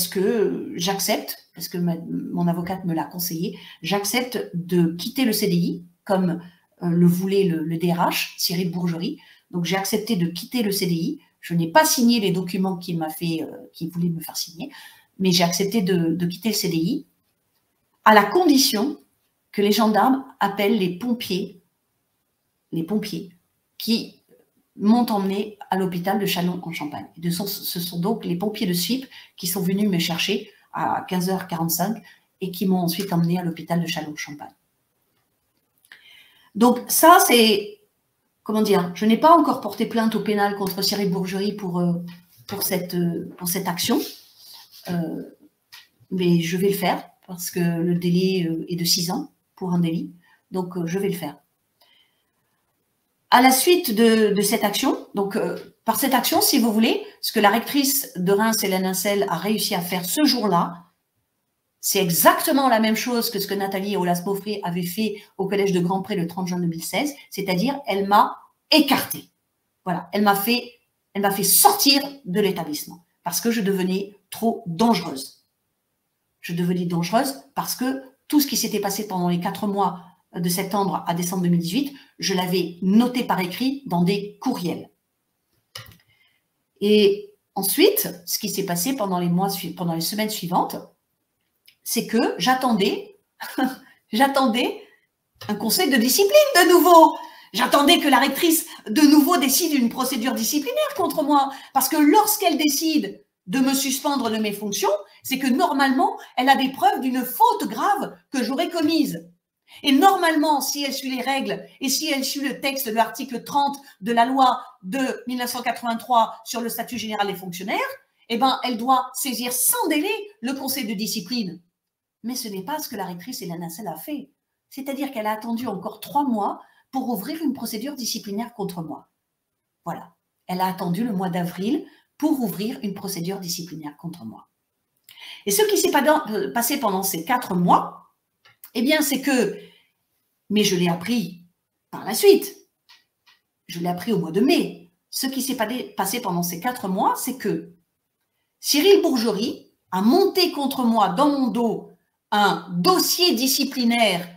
que j'accepte, parce que mon avocate me l'a conseillé, j'accepte de quitter le CDI, comme le voulait le DRH, Cyril Bourgerie. Donc, j'ai accepté de quitter le CDI. Je n'ai pas signé les documents qu'il voulait me faire signer, mais j'ai accepté de quitter le CDI à la condition que les gendarmes appellent les pompiers qui m'ont emmené à l'hôpital de Châlons-en-Champagne. Ce sont donc les pompiers de Suippes qui sont venus me chercher à 15h45 et qui m'ont ensuite emmené à l'hôpital de Châlons-en-Champagne. Donc ça, c'est, je n'ai pas encore porté plainte au pénal contre Cyril Bourgerie pour cette action, mais je vais le faire parce que le délai est de 6 ans pour un délit, donc je vais le faire. À la suite de cette action, donc par cette action, si vous voulez, ce que la rectrice de Reims, Hélène Incel, a réussi à faire ce jour-là, c'est exactement la même chose que ce que Nathalie Aulas-Beaufré avait fait au collège de Grand Pré le 30 juin 2016, c'est-à-dire elle m'a écartée. Voilà, elle m'a fait elle m'a fait sortir de l'établissement parce que je devenais trop dangereuse. Je devenais dangereuse parce que tout ce qui s'était passé pendant les 4 mois de septembre à décembre 2018, je l'avais noté par écrit dans des courriels. Et ensuite, ce qui s'est passé pendant les semaines suivantes, c'est que j'attendais un conseil de discipline de nouveau. J'attendais que la rectrice de nouveau décide une procédure disciplinaire contre moi. Parce que lorsqu'elle décide de me suspendre de mes fonctions, c'est que normalement, elle a des preuves d'une faute grave que j'aurais commise. Et normalement, si elle suit les règles et si elle suit le texte de l'article 30 de la loi de 1983 sur le statut général des fonctionnaires, eh ben, elle doit saisir sans délai le conseil de discipline. Mais ce n'est pas ce que la rectrice Hélène Hassel a fait. C'est-à-dire qu'elle a attendu encore 3 mois pour ouvrir une procédure disciplinaire contre moi. Voilà. Elle a attendu le mois d'avril pour ouvrir une procédure disciplinaire contre moi. Et ce qui s'est passé pendant ces 4 mois, eh bien, c'est que, mais je l'ai appris par la suite, je l'ai appris au mois de mai, ce qui s'est passé pendant ces 4 mois, c'est que Cyril Bourgerie a monté contre moi dans mon dos un dossier disciplinaire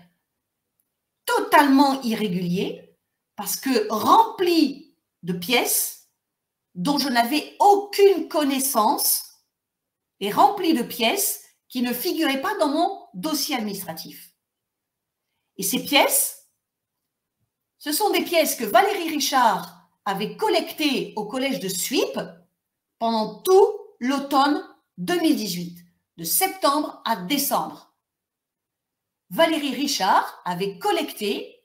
totalement irrégulier parce que rempli de pièces dont je n'avais aucune connaissance et rempli de pièces qui ne figuraient pas dans mon dossier administratif. Et ces pièces, ce sont des pièces que Valérie Richard avait collectées au collège de Suippes pendant tout l'automne 2018, de septembre à décembre. Valérie Richard avait collecté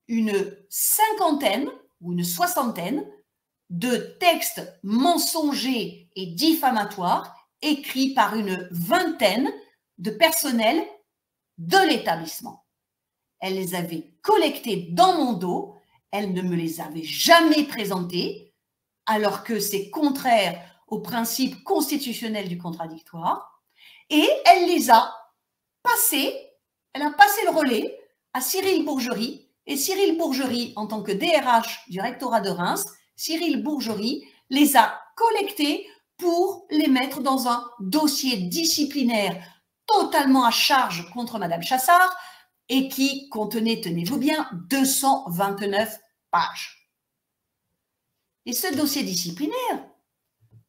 une 50aine ou une 60aine de textes mensongers et diffamatoires écrits par une 20aine de personnel de l'établissement. Elle les avait collectés dans mon dos, elle ne me les avait jamais présentés, alors que c'est contraire au principe constitutionnel du contradictoire, et elle les a passés, elle a passé le relais à Cyril Bourgerie, et Cyril Bourgerie, en tant que DRH du rectorat de Reims, Cyril Bourgerie les a collectés pour les mettre dans un dossier disciplinaire totalement à charge contre Madame Chassard et qui contenait, tenez-vous bien, 229 pages. Et ce dossier disciplinaire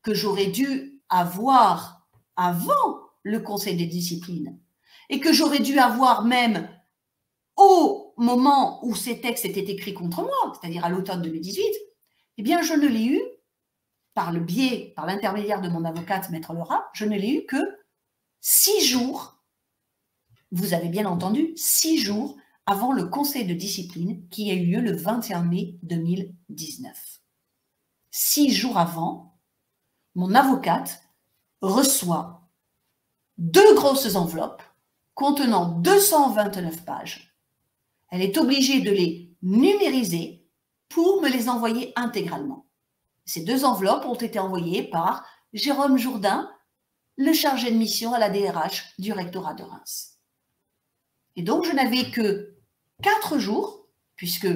que j'aurais dû avoir avant le conseil des disciplines et que j'aurais dû avoir même au moment où ces textes étaient écrits contre moi, c'est-à-dire à l'automne 2018, eh bien, je ne l'ai eu par l'intermédiaire de mon avocate, Maître Laura, je ne l'ai eu que 6 jours, vous avez bien entendu, 6 jours avant le conseil de discipline qui a eu lieu le 21 mai 2019. 6 jours avant, mon avocate reçoit 2 grosses enveloppes contenant 229 pages. Elle est obligée de les numériser pour me les envoyer intégralement. Ces 2 enveloppes ont été envoyées par Jérôme Jourdain, le chargé de mission à la DRH du rectorat de Reims. Et donc, je n'avais que 4 jours, puisque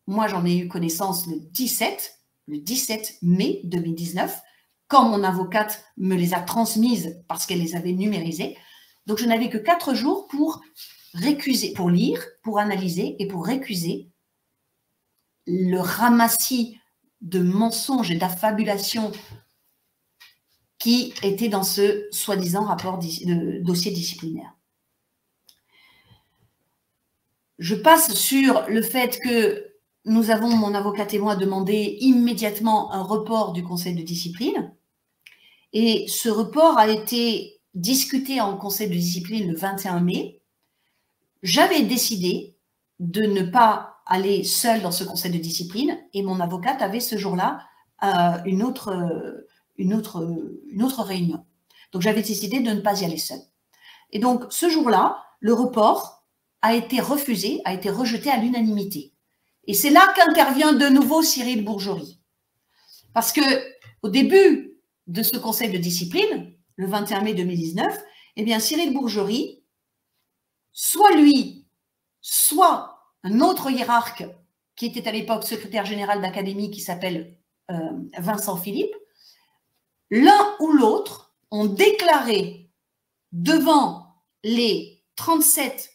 moi j'en ai eu connaissance le 17 mai 2019, quand mon avocate me les a transmises parce qu'elle les avait numérisées. Donc, je n'avais que 4 jours pour récuser, pour lire, pour analyser et pour récuser le ramassis de mensonges et d'affabulations qui était dans ce soi-disant dossier disciplinaire. Je passe sur le fait que nous avons, mon avocate et moi, demandé immédiatement un report du conseil de discipline. Et ce report a été discuté en conseil de discipline le 21 mai. J'avais décidé de ne pas aller seule dans ce conseil de discipline et mon avocate avait ce jour-là une autre réunion. Donc, j'avais décidé de ne pas y aller seule. Et donc, ce jour-là, le report a été refusé, a été rejeté à l'unanimité. Et c'est là qu'intervient de nouveau Cyril Bourgerie. Parce que au début de ce conseil de discipline, le 21 mai 2019, eh bien, Cyril Bourgerie, soit lui, soit un autre hiérarque qui était à l'époque secrétaire général d'académie qui s'appelle Vincent Philippe, l'un ou l'autre ont déclaré devant les 37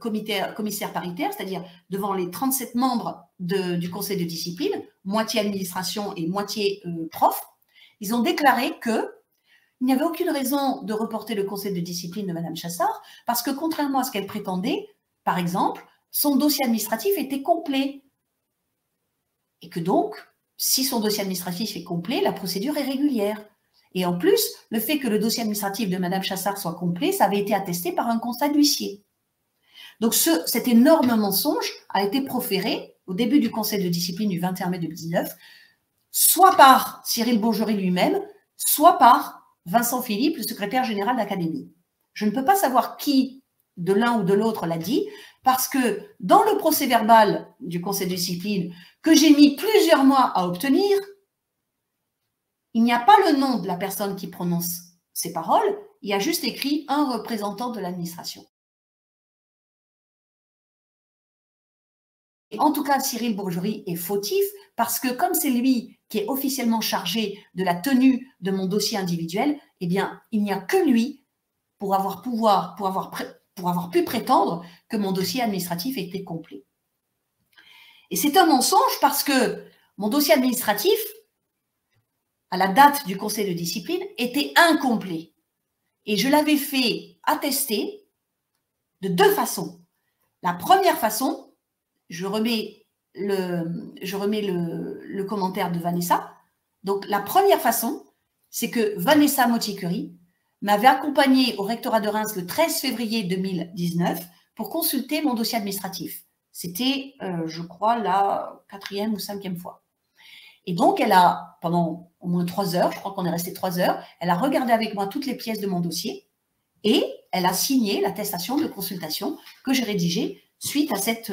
commissaires paritaires, c'est-à-dire devant les 37 membres du conseil de discipline, moitié administration et moitié prof, ils ont déclaré qu'il n'y avait aucune raison de reporter le conseil de discipline de Mme Chassard, parce que contrairement à ce qu'elle prétendait, par exemple, son dossier administratif était complet. Et que donc, si son dossier administratif est complet, la procédure est régulière. Et en plus, le fait que le dossier administratif de Mme Chassard soit complet, ça avait été attesté par un constat d'huissier. Donc cet énorme mensonge a été proféré au début du conseil de discipline du 21 mai 2019, soit par Cyril Bourgerie lui-même, soit par Vincent Philippe, le secrétaire général de l'Académie. Je ne peux pas savoir qui de l'un ou de l'autre l'a dit, parce que dans le procès-verbal du conseil de discipline, que j'ai mis plusieurs mois à obtenir, il n'y a pas le nom de la personne qui prononce ces paroles, il y a juste écrit un représentant de l'administration. En tout cas, Cyril Bourgerie est fautif parce que comme c'est lui qui est officiellement chargé de la tenue de mon dossier individuel, eh bien, il n'y a que lui pour avoir pu prétendre que mon dossier administratif était complet. Et c'est un mensonge parce que mon dossier administratif, à la date du conseil de discipline, était incomplet. Et je l'avais fait attester de deux façons. La première façon, je remets le commentaire de Vanessa. Donc, la première façon, c'est que Vanessa Motti-Curie m'avait accompagnée au rectorat de Reims le 13 février 2019 pour consulter mon dossier administratif. C'était, je crois, la 4e ou 5e fois. Et donc, elle a, pendant au moins 3 heures, je crois qu'on est resté 3 heures, elle a regardé avec moi toutes les pièces de mon dossier et elle a signé l'attestation de consultation que j'ai rédigée suite à cette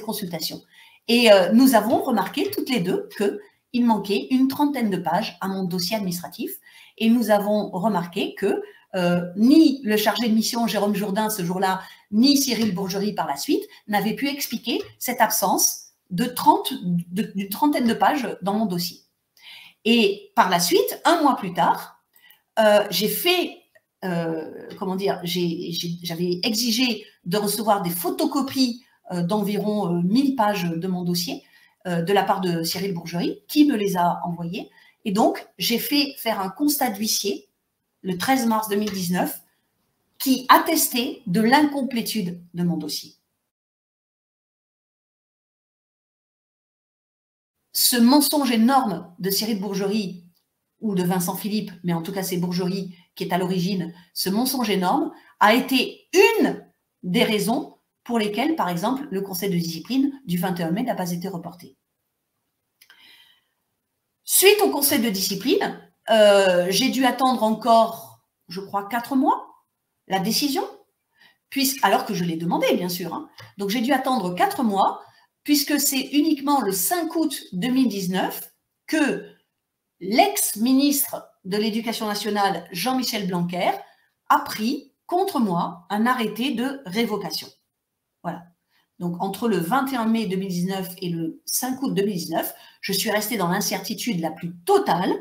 consultation. Et nous avons remarqué toutes les deux qu'il manquait une 30aine de pages à mon dossier administratif et nous avons remarqué que ni le chargé de mission Jérôme Jourdain ce jour-là, ni Cyril Bourgerie par la suite n'avaient pu expliquer cette absence d'une 30aine de pages dans mon dossier. Et par la suite, un mois plus tard, j'ai fait, j'avais exigé de recevoir des photocopies d'environ 1000 pages de mon dossier de la part de Cyril Bourgerie, qui me les a envoyées. Et donc, j'ai fait faire un constat d'huissier le 13 mars 2019 qui attestait de l'incomplétude de mon dossier. Ce mensonge énorme de Cyril Bourgerie ou de Vincent Philippe, mais en tout cas c'est Bourgerie qui est à l'origine, ce mensonge énorme a été une des raisons pour lesquelles, par exemple, le conseil de discipline du 21 mai n'a pas été reporté. Suite au conseil de discipline, j'ai dû attendre encore, je crois, 4 mois la décision, alors que je l'ai demandé, bien sûr. Hein. Donc j'ai dû attendre 4 mois, puisque c'est uniquement le 5 août 2019 que l'ex-ministre de l'Éducation nationale, Jean-Michel Blanquer, a pris contre moi un arrêté de révocation. Voilà. Donc, entre le 21 mai 2019 et le 5 août 2019, je suis restée dans l'incertitude la plus totale,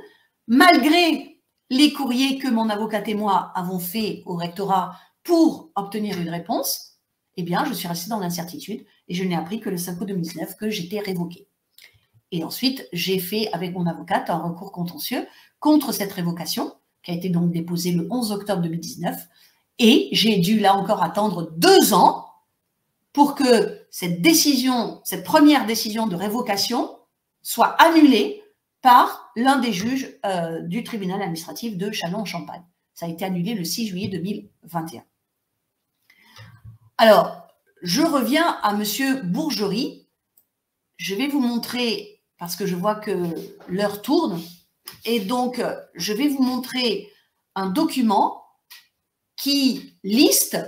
malgré les courriers que mon avocate et moi avons faits au rectorat pour obtenir une réponse. Eh bien, je suis restée dans l'incertitude et je n'ai appris que le 5 août 2019 que j'étais révoquée. Et ensuite, j'ai fait avec mon avocate un recours contentieux contre cette révocation, qui a été donc déposée le 11 octobre 2019. Et j'ai dû là encore attendre 2 ans pour que cette première décision de révocation soit annulée par l'un des juges du tribunal administratif de Châlons-en-Champagne. Ça a été annulé le 6 juillet 2021. Alors, je reviens à M. Bourgerie. Je vais vous montrer, parce que je vois que l'heure tourne, et donc je vais vous montrer un document qui liste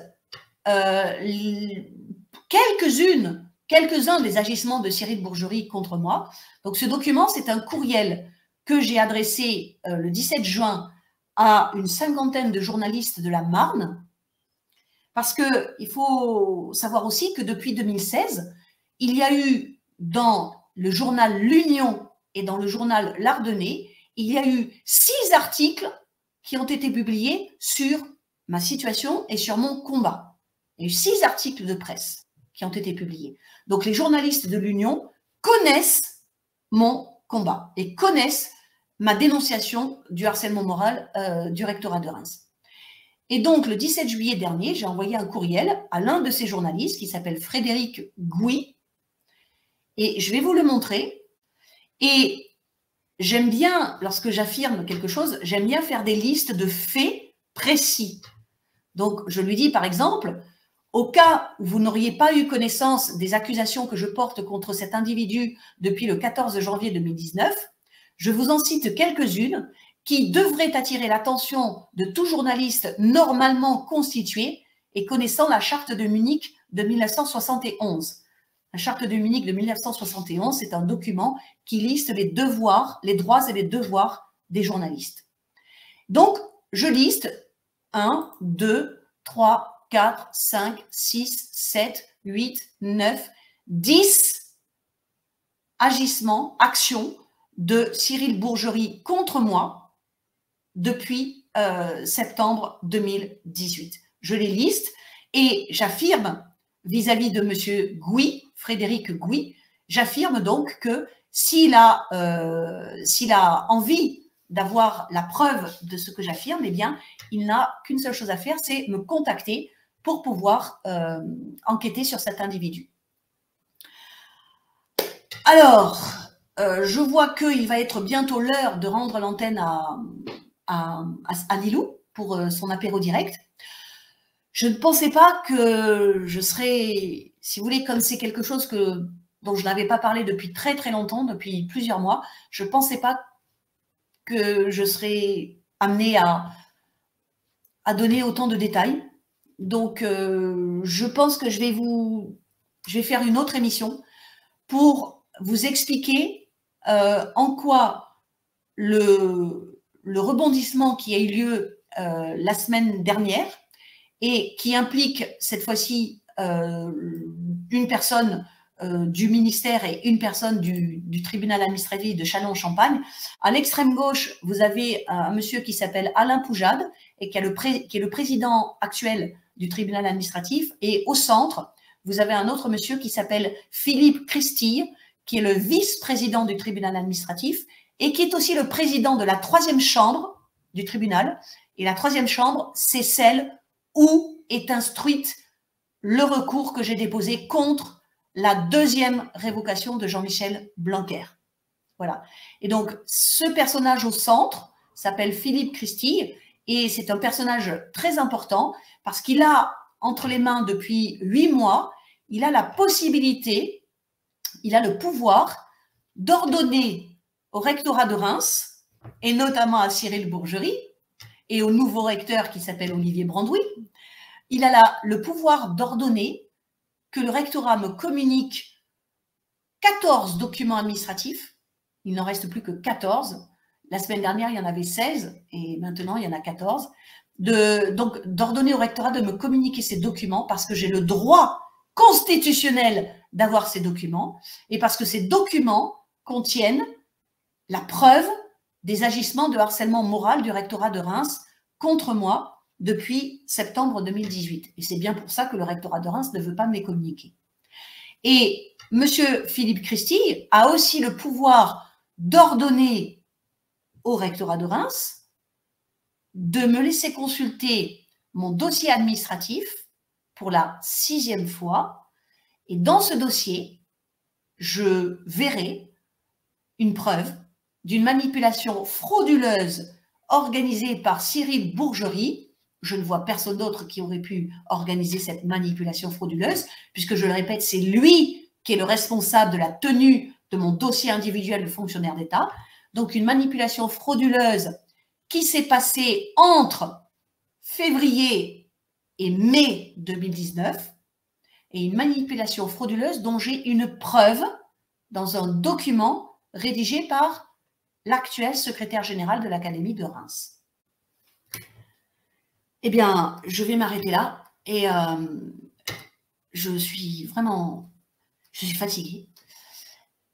quelques-uns des agissements de Cyril Bourgerie contre moi. Donc ce document, c'est un courriel que j'ai adressé le 17 juin à une 50aine de journalistes de la Marne, parce qu'il faut savoir aussi que depuis 2016, il y a eu dans le journal L'Union et dans le journal L'Ardennais, il y a eu 6 articles qui ont été publiés sur ma situation et sur mon combat. Il y a eu 6 articles de presse qui ont été publiés. Donc les journalistes de l'Union connaissent mon combat et connaissent ma dénonciation du harcèlement moral du rectorat de Reims. Et donc le 17 juillet dernier, j'ai envoyé un courriel à l'un de ces journalistes qui s'appelle Frédéric Gouy, et je vais vous le montrer. Et j'aime bien, lorsque j'affirme quelque chose, j'aime bien faire des listes de faits précis. Donc, je lui dis, par exemple, au cas où vous n'auriez pas eu connaissance des accusations que je porte contre cet individu depuis le 14 janvier 2019, je vous en cite quelques-unes qui devraient attirer l'attention de tout journaliste normalement constitué et connaissant la charte de Munich de 1971. La charte de Munich de 1971, c'est un document qui liste les devoirs, les droits et les devoirs des journalistes. Donc, je liste 1, 2, 3, 4, 5, 6, 7, 8, 9, 10 agissements, actions de Cyril Bourgerie contre moi depuis septembre 2018. Je les liste et j'affirme vis-à-vis de M. Gouy, Frédéric Gouy, j'affirme donc que s'il a envie d'avoir la preuve de ce que j'affirme, eh bien, il n'a qu'une seule chose à faire, c'est me contacter pour pouvoir enquêter sur cet individu. Alors, je vois qu'il va être bientôt l'heure de rendre l'antenne à Lilou pour son apéro direct. Je ne pensais pas que je serais, si vous voulez, comme c'est quelque chose dont je n'avais pas parlé depuis très très longtemps, depuis plusieurs mois, je ne pensais pas que je serais amenée à donner autant de détails. Donc, je pense que je vais faire une autre émission pour vous expliquer en quoi le rebondissement qui a eu lieu la semaine dernière et qui implique cette fois-ci une personne du ministère et une personne du tribunal administratif de Châlons-en-Champagne. À l'extrême gauche, vous avez un monsieur qui s'appelle Alain Poujade et qui est le président actuel du tribunal administratif. Et au centre, vous avez un autre monsieur qui s'appelle Philippe Christille, qui est le vice-président du tribunal administratif et qui est aussi le président de la 3e chambre du tribunal. Et la 3e chambre, c'est celle où est instruite le recours que j'ai déposé contre la 2e révocation de Jean-Michel Blanquer. Voilà. Et donc, ce personnage au centre s'appelle Philippe Christille et c'est un personnage très important parce qu'il a entre les mains depuis 8 mois, il a la possibilité, il a le pouvoir d'ordonner au rectorat de Reims et notamment à Cyril Bourgerie et au nouveau recteur qui s'appelle Olivier Brandouin, il a le pouvoir d'ordonner que le rectorat me communique 14 documents administratifs. Il n'en reste plus que 14. La semaine dernière, il y en avait 16 et maintenant, il y en a 14. Donc, d'ordonner au rectorat de me communiquer ces documents parce que j'ai le droit constitutionnel d'avoir ces documents et parce que ces documents contiennent la preuve des agissements de harcèlement moral du rectorat de Reims contre moi depuis septembre 2018. Et c'est bien pour ça que le rectorat de Reims ne veut pas me les communiquer. Et M. Philippe Christille a aussi le pouvoir d'ordonner au rectorat de Reims de me laisser consulter mon dossier administratif pour la 6e fois. Et dans ce dossier, je verrai une preuve d'une manipulation frauduleuse organisée par Cyril Bourgerie. Je ne vois personne d'autre qui aurait pu organiser cette manipulation frauduleuse, puisque, je le répète, c'est lui qui est le responsable de la tenue de mon dossier individuel de fonctionnaire d'État. Donc, une manipulation frauduleuse qui s'est passée entre février et mai 2019, et une manipulation frauduleuse dont j'ai une preuve dans un document rédigé par l'actuel secrétaire général de l'Académie de Reims. Eh bien, je vais m'arrêter là et je suis fatiguée.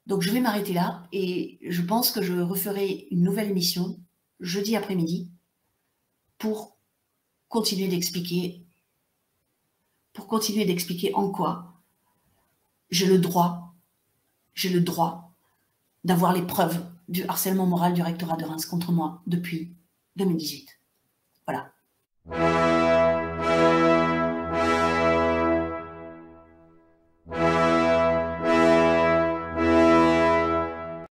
Donc, je vais m'arrêter là et je pense que je referai une nouvelle émission jeudi après-midi pour continuer d'expliquer en quoi j'ai le droit d'avoir les preuves du harcèlement moral du rectorat de Reims contre moi depuis 2018. Voilà.